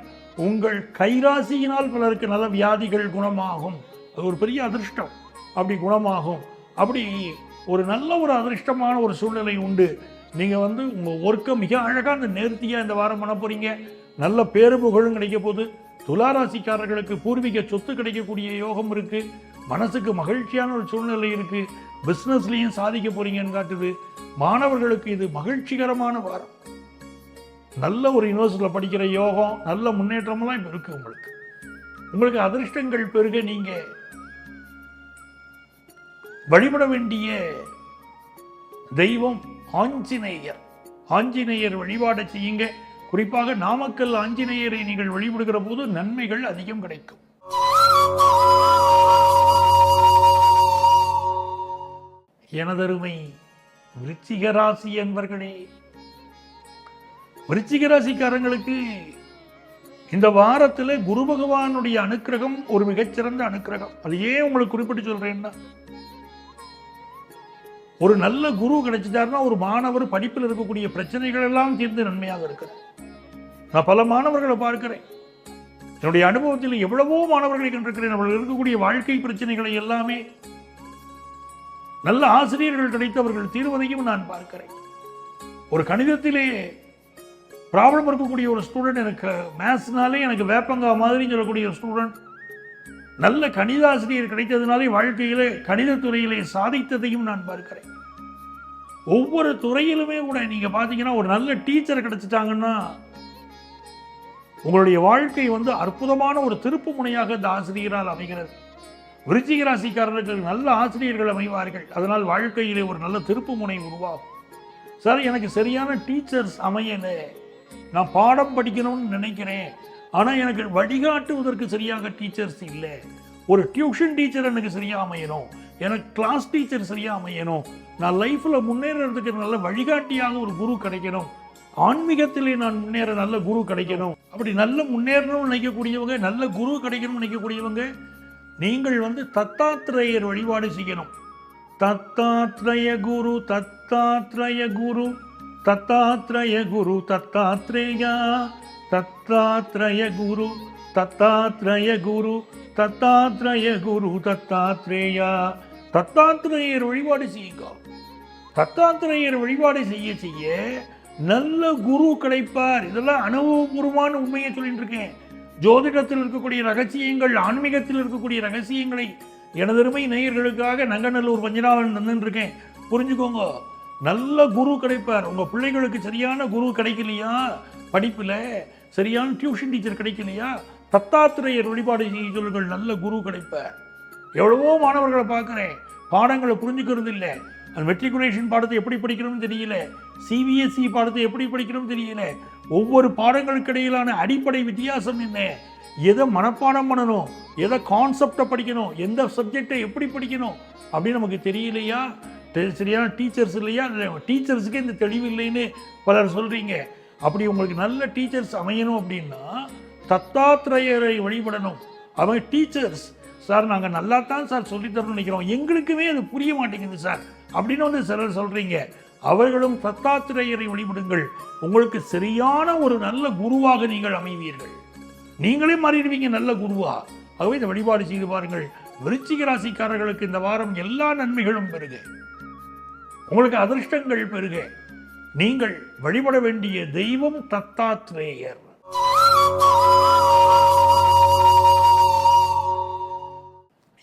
உங்கள் கைராசியினால் பலருக்கு நல்ல வியாதிகள் குணமாகும். அது ஒரு பெரிய அதிர்ஷ்டம். அப்படி குணமாகும். அப்படி ஒரு நல்ல ஒரு அதிர்ஷ்டமான ஒரு சூழ்நிலை உண்டு. நீங்கள் உங்கள் ஒர்க்கை மிக அழகாக அந்த நேர்த்தியாக இந்த வாரம் பண்ண போகிறீங்க. நல்ல பேரு புகழும் கிடைக்க போகுது. துளாராசிக்காரர்களுக்கு பூர்வீக சொத்து கிடைக்கக்கூடிய யோகம் இருக்குது. மனசுக்கு மகிழ்ச்சியான ஒரு சூழ்நிலை இருக்குது. பிஸ்னஸ்லேயும் சாதிக்க போகிறீங்கன்னு காட்டுது. மாணவர்களுக்கு இது மகிழ்ச்சிகரமான வாரம். நல்ல ஒரு யூனிவர்சிட்டியில் படிக்கிற யோகம், நல்ல முன்னேற்றமெல்லாம் இப்போ இருக்குது. உங்களுக்கு அதிர்ஷ்டங்கள் பெருக நீங்கள் வழிபட வேண்டிய தெய்வம் ஆஞ்சநேயர். ஆஞ்சநேயர் வழிபாடை செய்யுங்க. குறிப்பாக நாமக்கல் ஆஞ்சநேயரை நீங்கள் வழிபடுகிற போது நன்மைகள் அதிகம் கிடைக்கும். எனதருமை விருச்சிக ராசி என்பர்களே, விருச்சிக ராசிக்காரங்களுக்கு இந்த வாரத்தில் குரு பகவானுடைய அனுக்கிரகம் ஒரு மிகச்சிறந்த அனுக்கிரகம். அது ஏன் உங்களுக்கு குறிப்பிட்டு சொல்றேன்னா, ஒரு நல்ல குரு கிடைச்சிட்டாருன்னா ஒரு மாணவர் படிப்பில் இருக்கக்கூடிய பிரச்சனைகள் எல்லாம் தீர்ந்து நன்மையாக இருக்கிறார். நான் பல மாணவர்களை பார்க்கிறேன். என்னுடைய அனுபவத்தில் எவ்வளவோ மாணவர்களை கண்டிருக்கிறேன். அவர்கள் இருக்கக்கூடிய வாழ்க்கை பிரச்சனைகளை எல்லாமே நல்ல ஆசிரியர்கள் கிடைத்து அவர்கள் தீர்வதையும் நான் பார்க்கிறேன். ஒரு கணிதத்திலே ப்ராப்ளம் இருக்கக்கூடிய ஒரு ஸ்டூடெண்ட், எனக்கு மேத்ஸ்னாலே எனக்கு வேப்பங்கா மாதிரி சொல்லக்கூடிய ஒரு ஸ்டூடெண்ட், நல்ல கணிதாசிரியர் கிடைத்ததுனாலே வாழ்க்கையிலே கணிதத்துறையிலே சாதித்ததையும் நான் பார்க்கிறேன். ஒவ்வொரு துறையிலுமே கூட நீங்க பார்த்தீங்கன்னா ஒரு நல்ல டீச்சர் கிடைச்சிட்டாங்கன்னா உங்களுடைய வாழ்க்கை அற்புதமான ஒரு திருப்பு முனையாக இந்த ஆசிரியரால் அமைகிறது. விருச்சிக ராசிக்காரர்களுக்கு நல்ல ஆசிரியர்கள் அமைவார்கள். அதனால் வாழ்க்கையிலே ஒரு நல்ல திருப்பு முனை உருவாகும். சார், எனக்கு சரியான டீச்சர்ஸ் அமையல, நான் பாடம் படிக்கணும்னு நினைக்கிறேன், ஆனால் எனக்கு வழிகாட்டுவதற்கு சரியாக டீச்சர்ஸ் இல்லை. ஒரு டியூஷன் டீச்சர் எனக்கு சரியாக அமையணும், எனக்கு கிளாஸ் டீச்சர் சரியாக அமையணும், நான் லைஃப்பில் முன்னேறதுக்கு நல்ல வழிகாட்டியாக ஒரு குரு கிடைக்கணும், ஆன்மீகத்திலே நான் முன்னேற நல்ல குரு கிடைக்கணும், அப்படி நல்ல முன்னேறணும்னு நினைக்கக்கூடியவங்க, நல்ல குரு கிடைக்கணும்னு நினைக்கக்கூடியவங்க, நீங்கள் தத்தாத்ரேயர் வழிபாடு செய்யணும். தத்தாத்ரேய குரு, தத்தாத்ரேய குரு, தத்தாத்ரேய குரு, தத்தாத்ரேயா, தத்தாத்ரேய குரு, தத்தாத்ரேய குரு, தத்தாத்ரேய குரு, தத்தாத்ரேயா. தத்தாத்ரேயர் வழிபாடு செய்யுங்க. தத்தாத்ரேயர் வழிபாடு செய்ய செய்ய நல்ல குரு கிடைப்பார். இதெல்லாம் அனுபவபூர்வமான உண்மையை சொல்லிட்டு இருக்கேன். ஜோதிடத்தில் இருக்கக்கூடிய ரகசியங்கள், ஆன்மீகத்தில் இருக்கக்கூடிய ரகசியங்களை எனதருமை நேயர்களுக்காக நங்கநல்லூர் பஞ்சநாதன் தந்துருக்கேன். புரிஞ்சுக்கோங்க. நல்ல குரு கிடைப்பார். உங்க பிள்ளைகளுக்கு சரியான குரு கிடைக்கலையா, படிப்புல சரியான டியூஷன் டீச்சர் கிடைக்கலையா, தத்தாத்திரேயர் வழிபாடு செய்ய சொல்லுங்கள், நல்ல குரு கிடைப்பார். எவ்வளவோ மாணவர்களை பார்க்கிறேன், பாடங்களை புரிஞ்சுக்கிறது இல்லை. மெட்ரிகுலேஷன் பாடத்தை எப்படி படிக்கணும்னு தெரியல, சிபிஎஸ்இ பாடத்தை எப்படி படிக்கணும்னு தெரியல. ஒவ்வொரு பாடங்களுக்கு இடையிலான அடிப்படை வித்தியாசம் என்ன, எதை மனப்பாடம் பண்ணணும், எதை கான்செப்டை படிக்கணும், எந்த சப்ஜெக்டை எப்படி படிக்கணும் அப்படின்னு நமக்கு தெரியலையா, சரியான டீச்சர்ஸ் இல்லையா, டீச்சர்ஸுக்கே இந்த தெளிவு இல்லைன்னு பலர் சொல்றீங்க. அப்படி உங்களுக்கு நல்ல டீச்சர்ஸ் அமையணும் அப்படின்னா தத்தாத்திரேயரை வழிபடணும். அவங்க டீச்சர்ஸ், சார் நாங்கள் நல்லா தான் சார் சொல்லித்தரணும்னு நினைக்கிறோம், எங்களுக்குமே அது புரிய மாட்டேங்குது சார் அப்படின்னு சிலர் சொல்றீங்க. அவர்களும் தத்தாத்திரேயரை வழிபடுங்கள். உங்களுக்கு சரியான ஒரு நல்ல குருவாக நீங்கள் அமைவீர்கள். நீங்களே மாறிடுவீங்க நல்ல குருவா. ஆகவே இந்த வழிபாடு செய்து பாருங்கள். விருச்சிக ராசிக்காரர்களுக்கு இந்த வாரம் எல்லா நன்மைகளும் பெருக, உங்களுக்கு அதிர்ஷ்டங்கள் பெருக. நீங்கள் வழிபட வேண்டிய தெய்வம் தத்தாத்திரேயர்.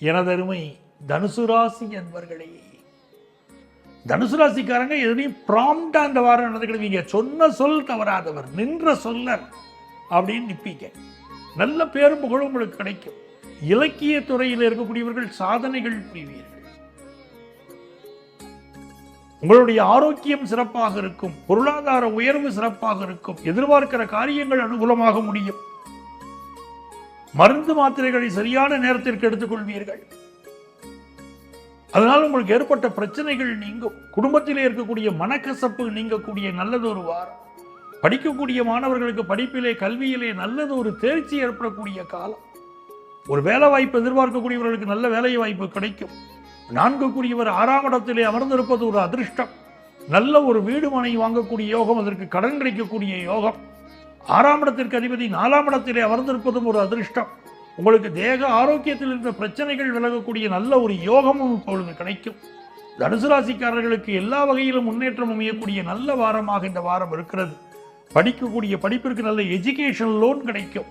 எனதருமை தனுசு ராசி என்பர்களே, தனுசு ராசிக்காரங்க எதுலையும் ப்ராம்ப்டா இந்த வாரம் நடந்துக்கிடுவீங்க. சொன்ன சொல் தவறாதவர், நின்ற சொல்லர் அப்படின்னு நிற்பீங்க. நல்ல பேரும் புகழும் உங்களுக்கு கிடைக்கும். இலக்கிய துறையில் இருக்கக்கூடியவர்கள் சாதனைகள் புரிவீர்கள். உங்களுடைய ஆரோக்கியம் சிறப்பாக இருக்கும். பொருளாதார உயர்வு சிறப்பாக இருக்கும். எதிர்பார்க்கிற காரியங்கள் அனுகூலமாக முடியும். மருந்து மாத்திரைகளை சரியான நேரத்திற்கு எடுத்துக்கொள்வீர்கள். அதனால் உங்களுக்கு ஏற்பட்ட பிரச்சனைகள் நீங்கும். குடும்பத்திலே இருக்கக்கூடிய மனக்கசப்பு நீங்கக்கூடிய நல்லதொரு வாரம். படிக்கக்கூடிய மாணவர்களுக்கு படிப்பிலே, கல்வியிலே நல்லதொரு தேர்ச்சி ஏற்படக்கூடிய காலம். ஒரு வேலை வாய்ப்பு எதிர்பார்க்கக்கூடியவர்களுக்கு நல்ல வேலை வாய்ப்பு கிடைக்கும். 4 6ஆம் இடத்திலே அமர்ந்திருப்பது ஒரு அதிர்ஷ்டம். நல்ல ஒரு வீடு மனை வாங்கக்கூடிய யோகம், அதற்கு கடன் கிடைக்கக்கூடிய யோகம். 6ஆம் இடத்திற்கு அதிபதி 4ஆம் இடத்திலே அமர்ந்திருப்பதும் ஒரு அதிர்ஷ்டம். உங்களுக்கு தேக ஆரோக்கியத்தில் இருந்த பிரச்சனைகள் விலகக்கூடிய நல்ல ஒரு யோகமும் இப்பொழுது கிடைக்கும். தனுசு ராசிக்காரர்களுக்கு எல்லா வகையிலும் முன்னேற்றம் அமையக்கூடிய நல்ல வாரமாக இந்த வாரம் இருக்கிறது. படிக்கக்கூடிய படிப்பிற்கு நல்ல எஜுகேஷன் லோன் கிடைக்கும்.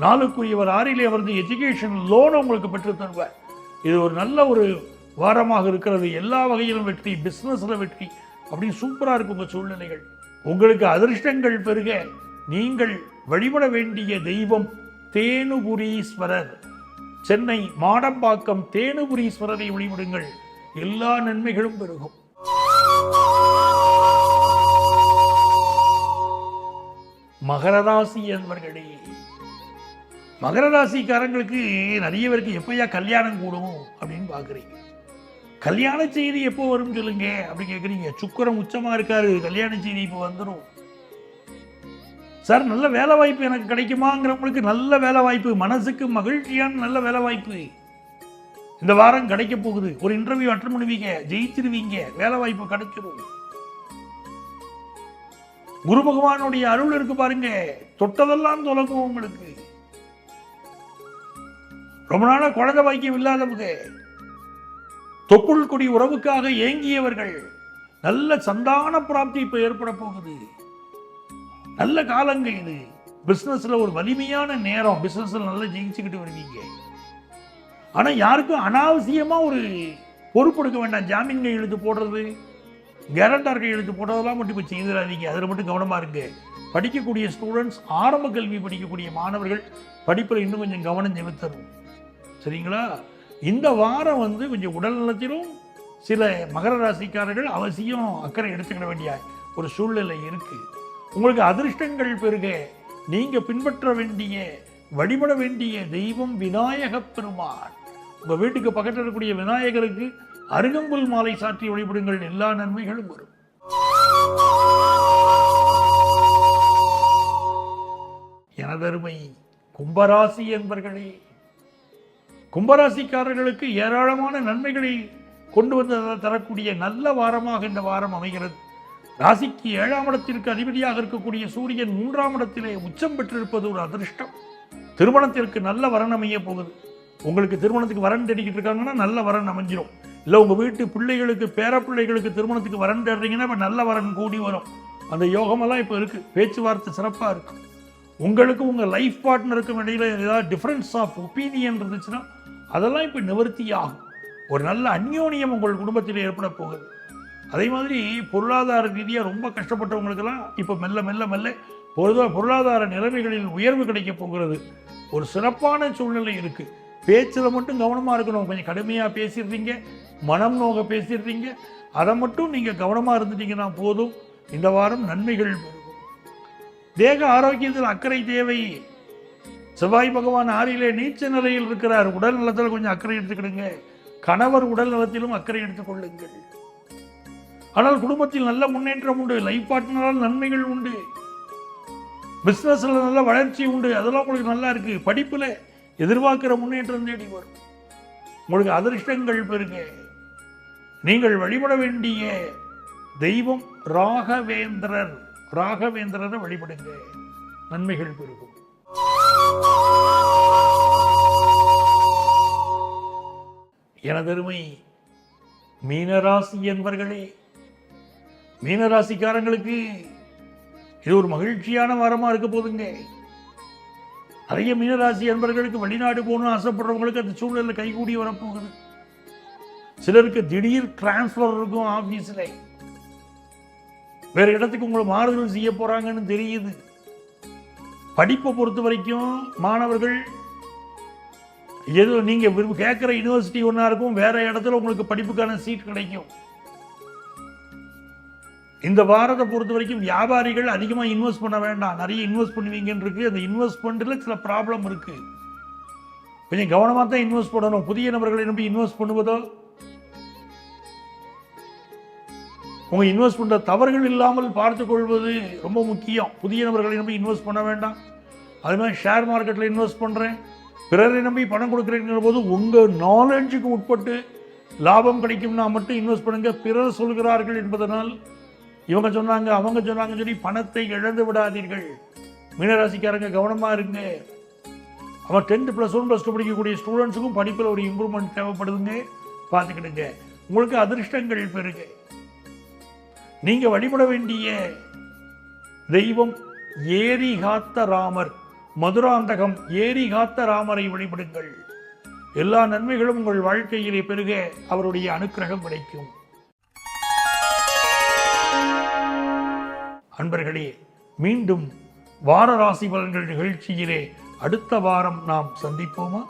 4க்குரியவர் 6லே அமர்ந்து எஜுகேஷன் லோன் உங்களுக்கு பெற்று தருவார். இது ஒரு நல்ல ஒரு வாரமாக இருக்கிறது. எல்லா வகையிலும் வெற்றி, பிசினஸ்ல வெற்றி, அப்படி சூப்பரா இருக்கும் உங்க சூழ்நிலைகள். உங்களுக்கு அதிர்ஷ்டங்கள் பெருக நீங்கள் வழிபட வேண்டிய தெய்வம் தேனுபுரீஸ்வரர். சென்னை மாடம்பாக்கம் தேனுபுரீஸ்வரரை வழிபடுங்கள். எல்லா நன்மைகளும் பெருகும். மகர ராசி என்பர்களே, மகர ராசிக்காரங்களுக்கு நிறைய பேருக்கு எப்பயா கல்யாணம் கூடும் அப்படின்னு பார்க்குறீங்க. கல்யாண செய்தி எப்போ வரும் சொல்லுங்க அப்படி கேட்குறீங்க. சுக்கிரன் உச்சமாக இருக்காரு, கல்யாண செய்தி இப்போ வந்துடும். சார் நல்ல வேலை வாய்ப்பு எனக்கு கிடைக்குமாங்கிறவங்களுக்கு நல்ல வேலை வாய்ப்பு, மனசுக்கு மகிழ்ச்சியான நல்ல வேலை வாய்ப்பு இந்த வாரம் கிடைக்க போகுது. ஒரு இன்டர்வியூ அட்டன் பண்ணுவீங்க, ஜெயிச்சிருவீங்க, வேலை வாய்ப்பு கிடைச்சிடும். குரு பகவானுடைய அருள் இருக்கு பாருங்க, தொட்டதெல்லாம் தொடங்கும் உங்களுக்கு. ரொம்ப நாளா குழந்தை பாக்கியம் இல்லாதவங்க, தொப்புள் கொடி உறவுக்காக ஏங்கியவர்கள், நல்ல சந்தான பிராப்தி இப்ப ஏற்பட போகுது. நல்ல காலங்க இது. பிசினஸ்ல ஒரு வலிமையான நேரம், பிசினஸ்ல நல்லா ஜெயிச்சுக்கிட்டு வருவீங்க. ஆனா யாருக்கும் அனாவசியமா ஒரு பொறுப்பெடுக்க வேண்டாம். ஜாமீன் கையெழுத்து போடுறது, கேரண்டார் கையெழுத்து போடுறதெல்லாம் மட்டும் இப்போ செய்திடாதீங்க. அதில் மட்டும் கவனமா இருக்கு. படிக்கக்கூடிய ஸ்டூடெண்ட்ஸ், ஆரம்ப கல்வி படிக்கக்கூடிய மாணவர்கள் படிப்பில் இன்னும் கொஞ்சம் கவனம் செலுத்தணும். சரிங்களா? இந்த வாரம் கொஞ்சம் உடல் நலத்திலும் சில மகர ராசிக்காரர்கள் அவசியம் அக்கறை எடுத்துக்கிட வேண்டிய ஒரு சூழ்நிலை இருக்கு. உங்களுக்கு அதிர்ஷ்டங்கள் பெருக நீங்க பின்பற்ற வேண்டிய, வழிபட வேண்டிய தெய்வம் விநாயக பெருமான். உங்க வீட்டுக்கு பக்கத்தில் இருக்கக்கூடிய விநாயகருக்கு அருகம்புல் மாலை சாற்றி வழிபடுங்கள், எல்லா நன்மைகளும் வரும். எனதருமை கும்பராசி என்பர்களே, கும்பராசிக்காரர்களுக்கு ஏராளமான நன்மைகளை கொண்டு வந்து தரக்கூடிய நல்ல வாரமாக இந்த வாரம் அமைகிறது. ராசிக்கு 7ஆம் இடத்திற்கு அதிபதியாக இருக்கக்கூடிய சூரியன் 3ஆம் இடத்திலே உச்சம் பெற்றிருப்பது ஒரு அதிர்ஷ்டம். திருமணத்திற்கு நல்ல வரன் அமைய போகுது. உங்களுக்கு திருமணத்துக்கு வரன் தேடிக்கிட்டு இருக்காங்கன்னா நல்ல வரன் அமைஞ்சிடும். இல்லை உங்கள் வீட்டு பிள்ளைகளுக்கு, பேர பிள்ளைகளுக்கு திருமணத்துக்கு வரன் தேடுறீங்கன்னா இப்போ நல்ல வரன் கூடி வரும். அந்த யோகமெல்லாம் இப்போ இருக்குது. பேச்சுவார்த்தை சிறப்பாக இருக்கும். உங்களுக்கு உங்கள் லைஃப் பார்ட்னருக்கும் இடையில ஏதாவது டிஃப்ரென்ஸ் ஆஃப் ஒப்பீனியன் இருந்துச்சுன்னா அதெல்லாம் இப்போ நிவர்த்தி ஆகும். ஒரு நல்ல அந்யோன்யம் உங்கள் குடும்பத்தில் ஏற்பட போகுது. அதே மாதிரி பொருளாதார ரீதியாக ரொம்ப கஷ்டப்பட்டவங்களுக்கெல்லாம் இப்போ மெல்ல மெல்ல மெல்ல பொருளாதார நிலைமைகளில் உயர்வு கிடைக்க போகிறது. ஒரு சிறப்பான சூழ்நிலை இருக்குது. பேச்சில் மட்டும் கவனமாக இருக்கணும். கொஞ்சம் கடுமையாக பேசிடுறீங்க, மனம் நோக பேசிடுறீங்க. அதை மட்டும் நீங்கள் கவனமாக இருந்துட்டீங்கன்னா போதும். இந்த வாரம் நன்மைகள் பெருகும். தேக ஆரோக்கியத்தில் அக்கறை தேவை. செவ்வாய் பகவான் 6லே நீச்ச நிலையில் இருக்கிறார். உடல் நலத்தில் கொஞ்சம் அக்கறை எடுத்துக்கிடுங்க. கணவர் உடல் நலத்திலும் அக்கறை எடுத்துக்கொள்ளுங்கள். ஆனால் குடும்பத்தில் நல்ல முன்னேற்றம் உண்டு. லைஃப் பார்ட்னரால் நன்மைகள் உண்டு. பிசினஸ்ல நல்ல வளர்ச்சி உண்டு. அதெல்லாம் உங்களுக்கு நல்லா இருக்கு. படிப்புல எதிர்பார்க்கிற முன்னேற்றம் தேடி வரும். உங்களுக்கு அதிர்ஷ்டங்கள் பெருக. நீங்கள் வழிபட வேண்டிய தெய்வம் ராகவேந்திரர். ராகவேந்திரரை வழிபடுங்க, நன்மைகள் பெருகும். எனதருமை மீனராசி என்பர்களே, மீனராசிக்காரங்களுக்கு இது ஒரு மகிழ்ச்சியான வாரமா இருக்க போதுங்க. நிறைய மீனராசி என்பர்களுக்கு வெளிநாடு போகணும்னு ஆசைப்படுறவங்களுக்கு அந்த சூழ்நிலை கைகூடி வரப்போகுது. சிலருக்கு திடீர் டிரான்ஸ்பர் இருக்கும். ஆபீஸ்ல வேற இடத்துக்கு உங்களை மாறுதல் செய்ய போறாங்கன்னு தெரியுது. படிப்பை பொறுத்த வரைக்கும் மாணவர்கள் ஏதோ நீங்க கேட்கிற யூனிவர்சிட்டி ஒன்னா இருக்கும், வேற இடத்துல உங்களுக்கு படிப்புக்கான சீட் கிடைக்கும். இந்த வாரத்தை பொறுத்த வரைக்கும் வியாபாரிகள் அதிகமாக இன்வெஸ்ட் பண்ண வேண்டாம். நிறைய இன்வெஸ்ட் பண்ணுவீங்கன்னு இருக்கு. அந்த இன்வெஸ்ட்மெண்ட்ல சில ப்ராப்ளம் இருக்கு. கொஞ்சம் கவனமாக தான் இன்வெஸ்ட் பண்ணணும். புதிய நபர்களை நம்பி இன்வெஸ்ட் பண்ணுவதோ, உங்க இன்வெஸ்ட் பண்ற தவறுகள் இல்லாமல் பார்த்துக் கொள்வது ரொம்ப முக்கியம். புதிய நபர்களை நம்பி இன்வெஸ்ட் பண்ண வேண்டாம். அது மாதிரி ஷேர் மார்க்கெட்டில் இன்வெஸ்ட் பண்ணுறேன், பிறரை நம்பி பணம் கொடுக்குறேங்கிற போது உங்கள் நாலேஜுக்கு உட்பட்டு லாபம் கிடைக்கும்னா மட்டும் இன்வெஸ்ட் பண்ணுங்க. பிறர் சொல்கிறார்கள் என்பதனால் இவங்க சொன்னாங்க அவங்க சொன்னாங்கன்னு சொல்லி பணத்தை இழந்து விடாதீர்கள். மீனராசிக்காரங்க கவனமாக இருங்க. அவன் 10th +1 +2 படிக்கக்கூடிய ஸ்டூடெண்ட்ஸுக்கும் படிப்பில் ஒரு இம்ப்ரூவ்மெண்ட் தேவைப்படுதுங்க, பார்த்துக்கிடுங்க. உங்களுக்கு அதிர்ஷ்டங்கள் பெருக. நீங்கள் வழிபட வேண்டிய தெய்வம் ஏரி காத்த ராமர். மதுராந்தகம் ஏரி காத்த ராமரை வழிபடுங்கள். எல்லா நன்மைகளும் உங்கள் வாழ்க்கையிலே பெருக அவருடைய அனுக்கிரகம் கிடைக்கும். அன்பர்களே, மீண்டும் வார ராசி பலன்கள் நிகழ்ச்சியிலே அடுத்த வாரம் நாம் சந்திப்போமா?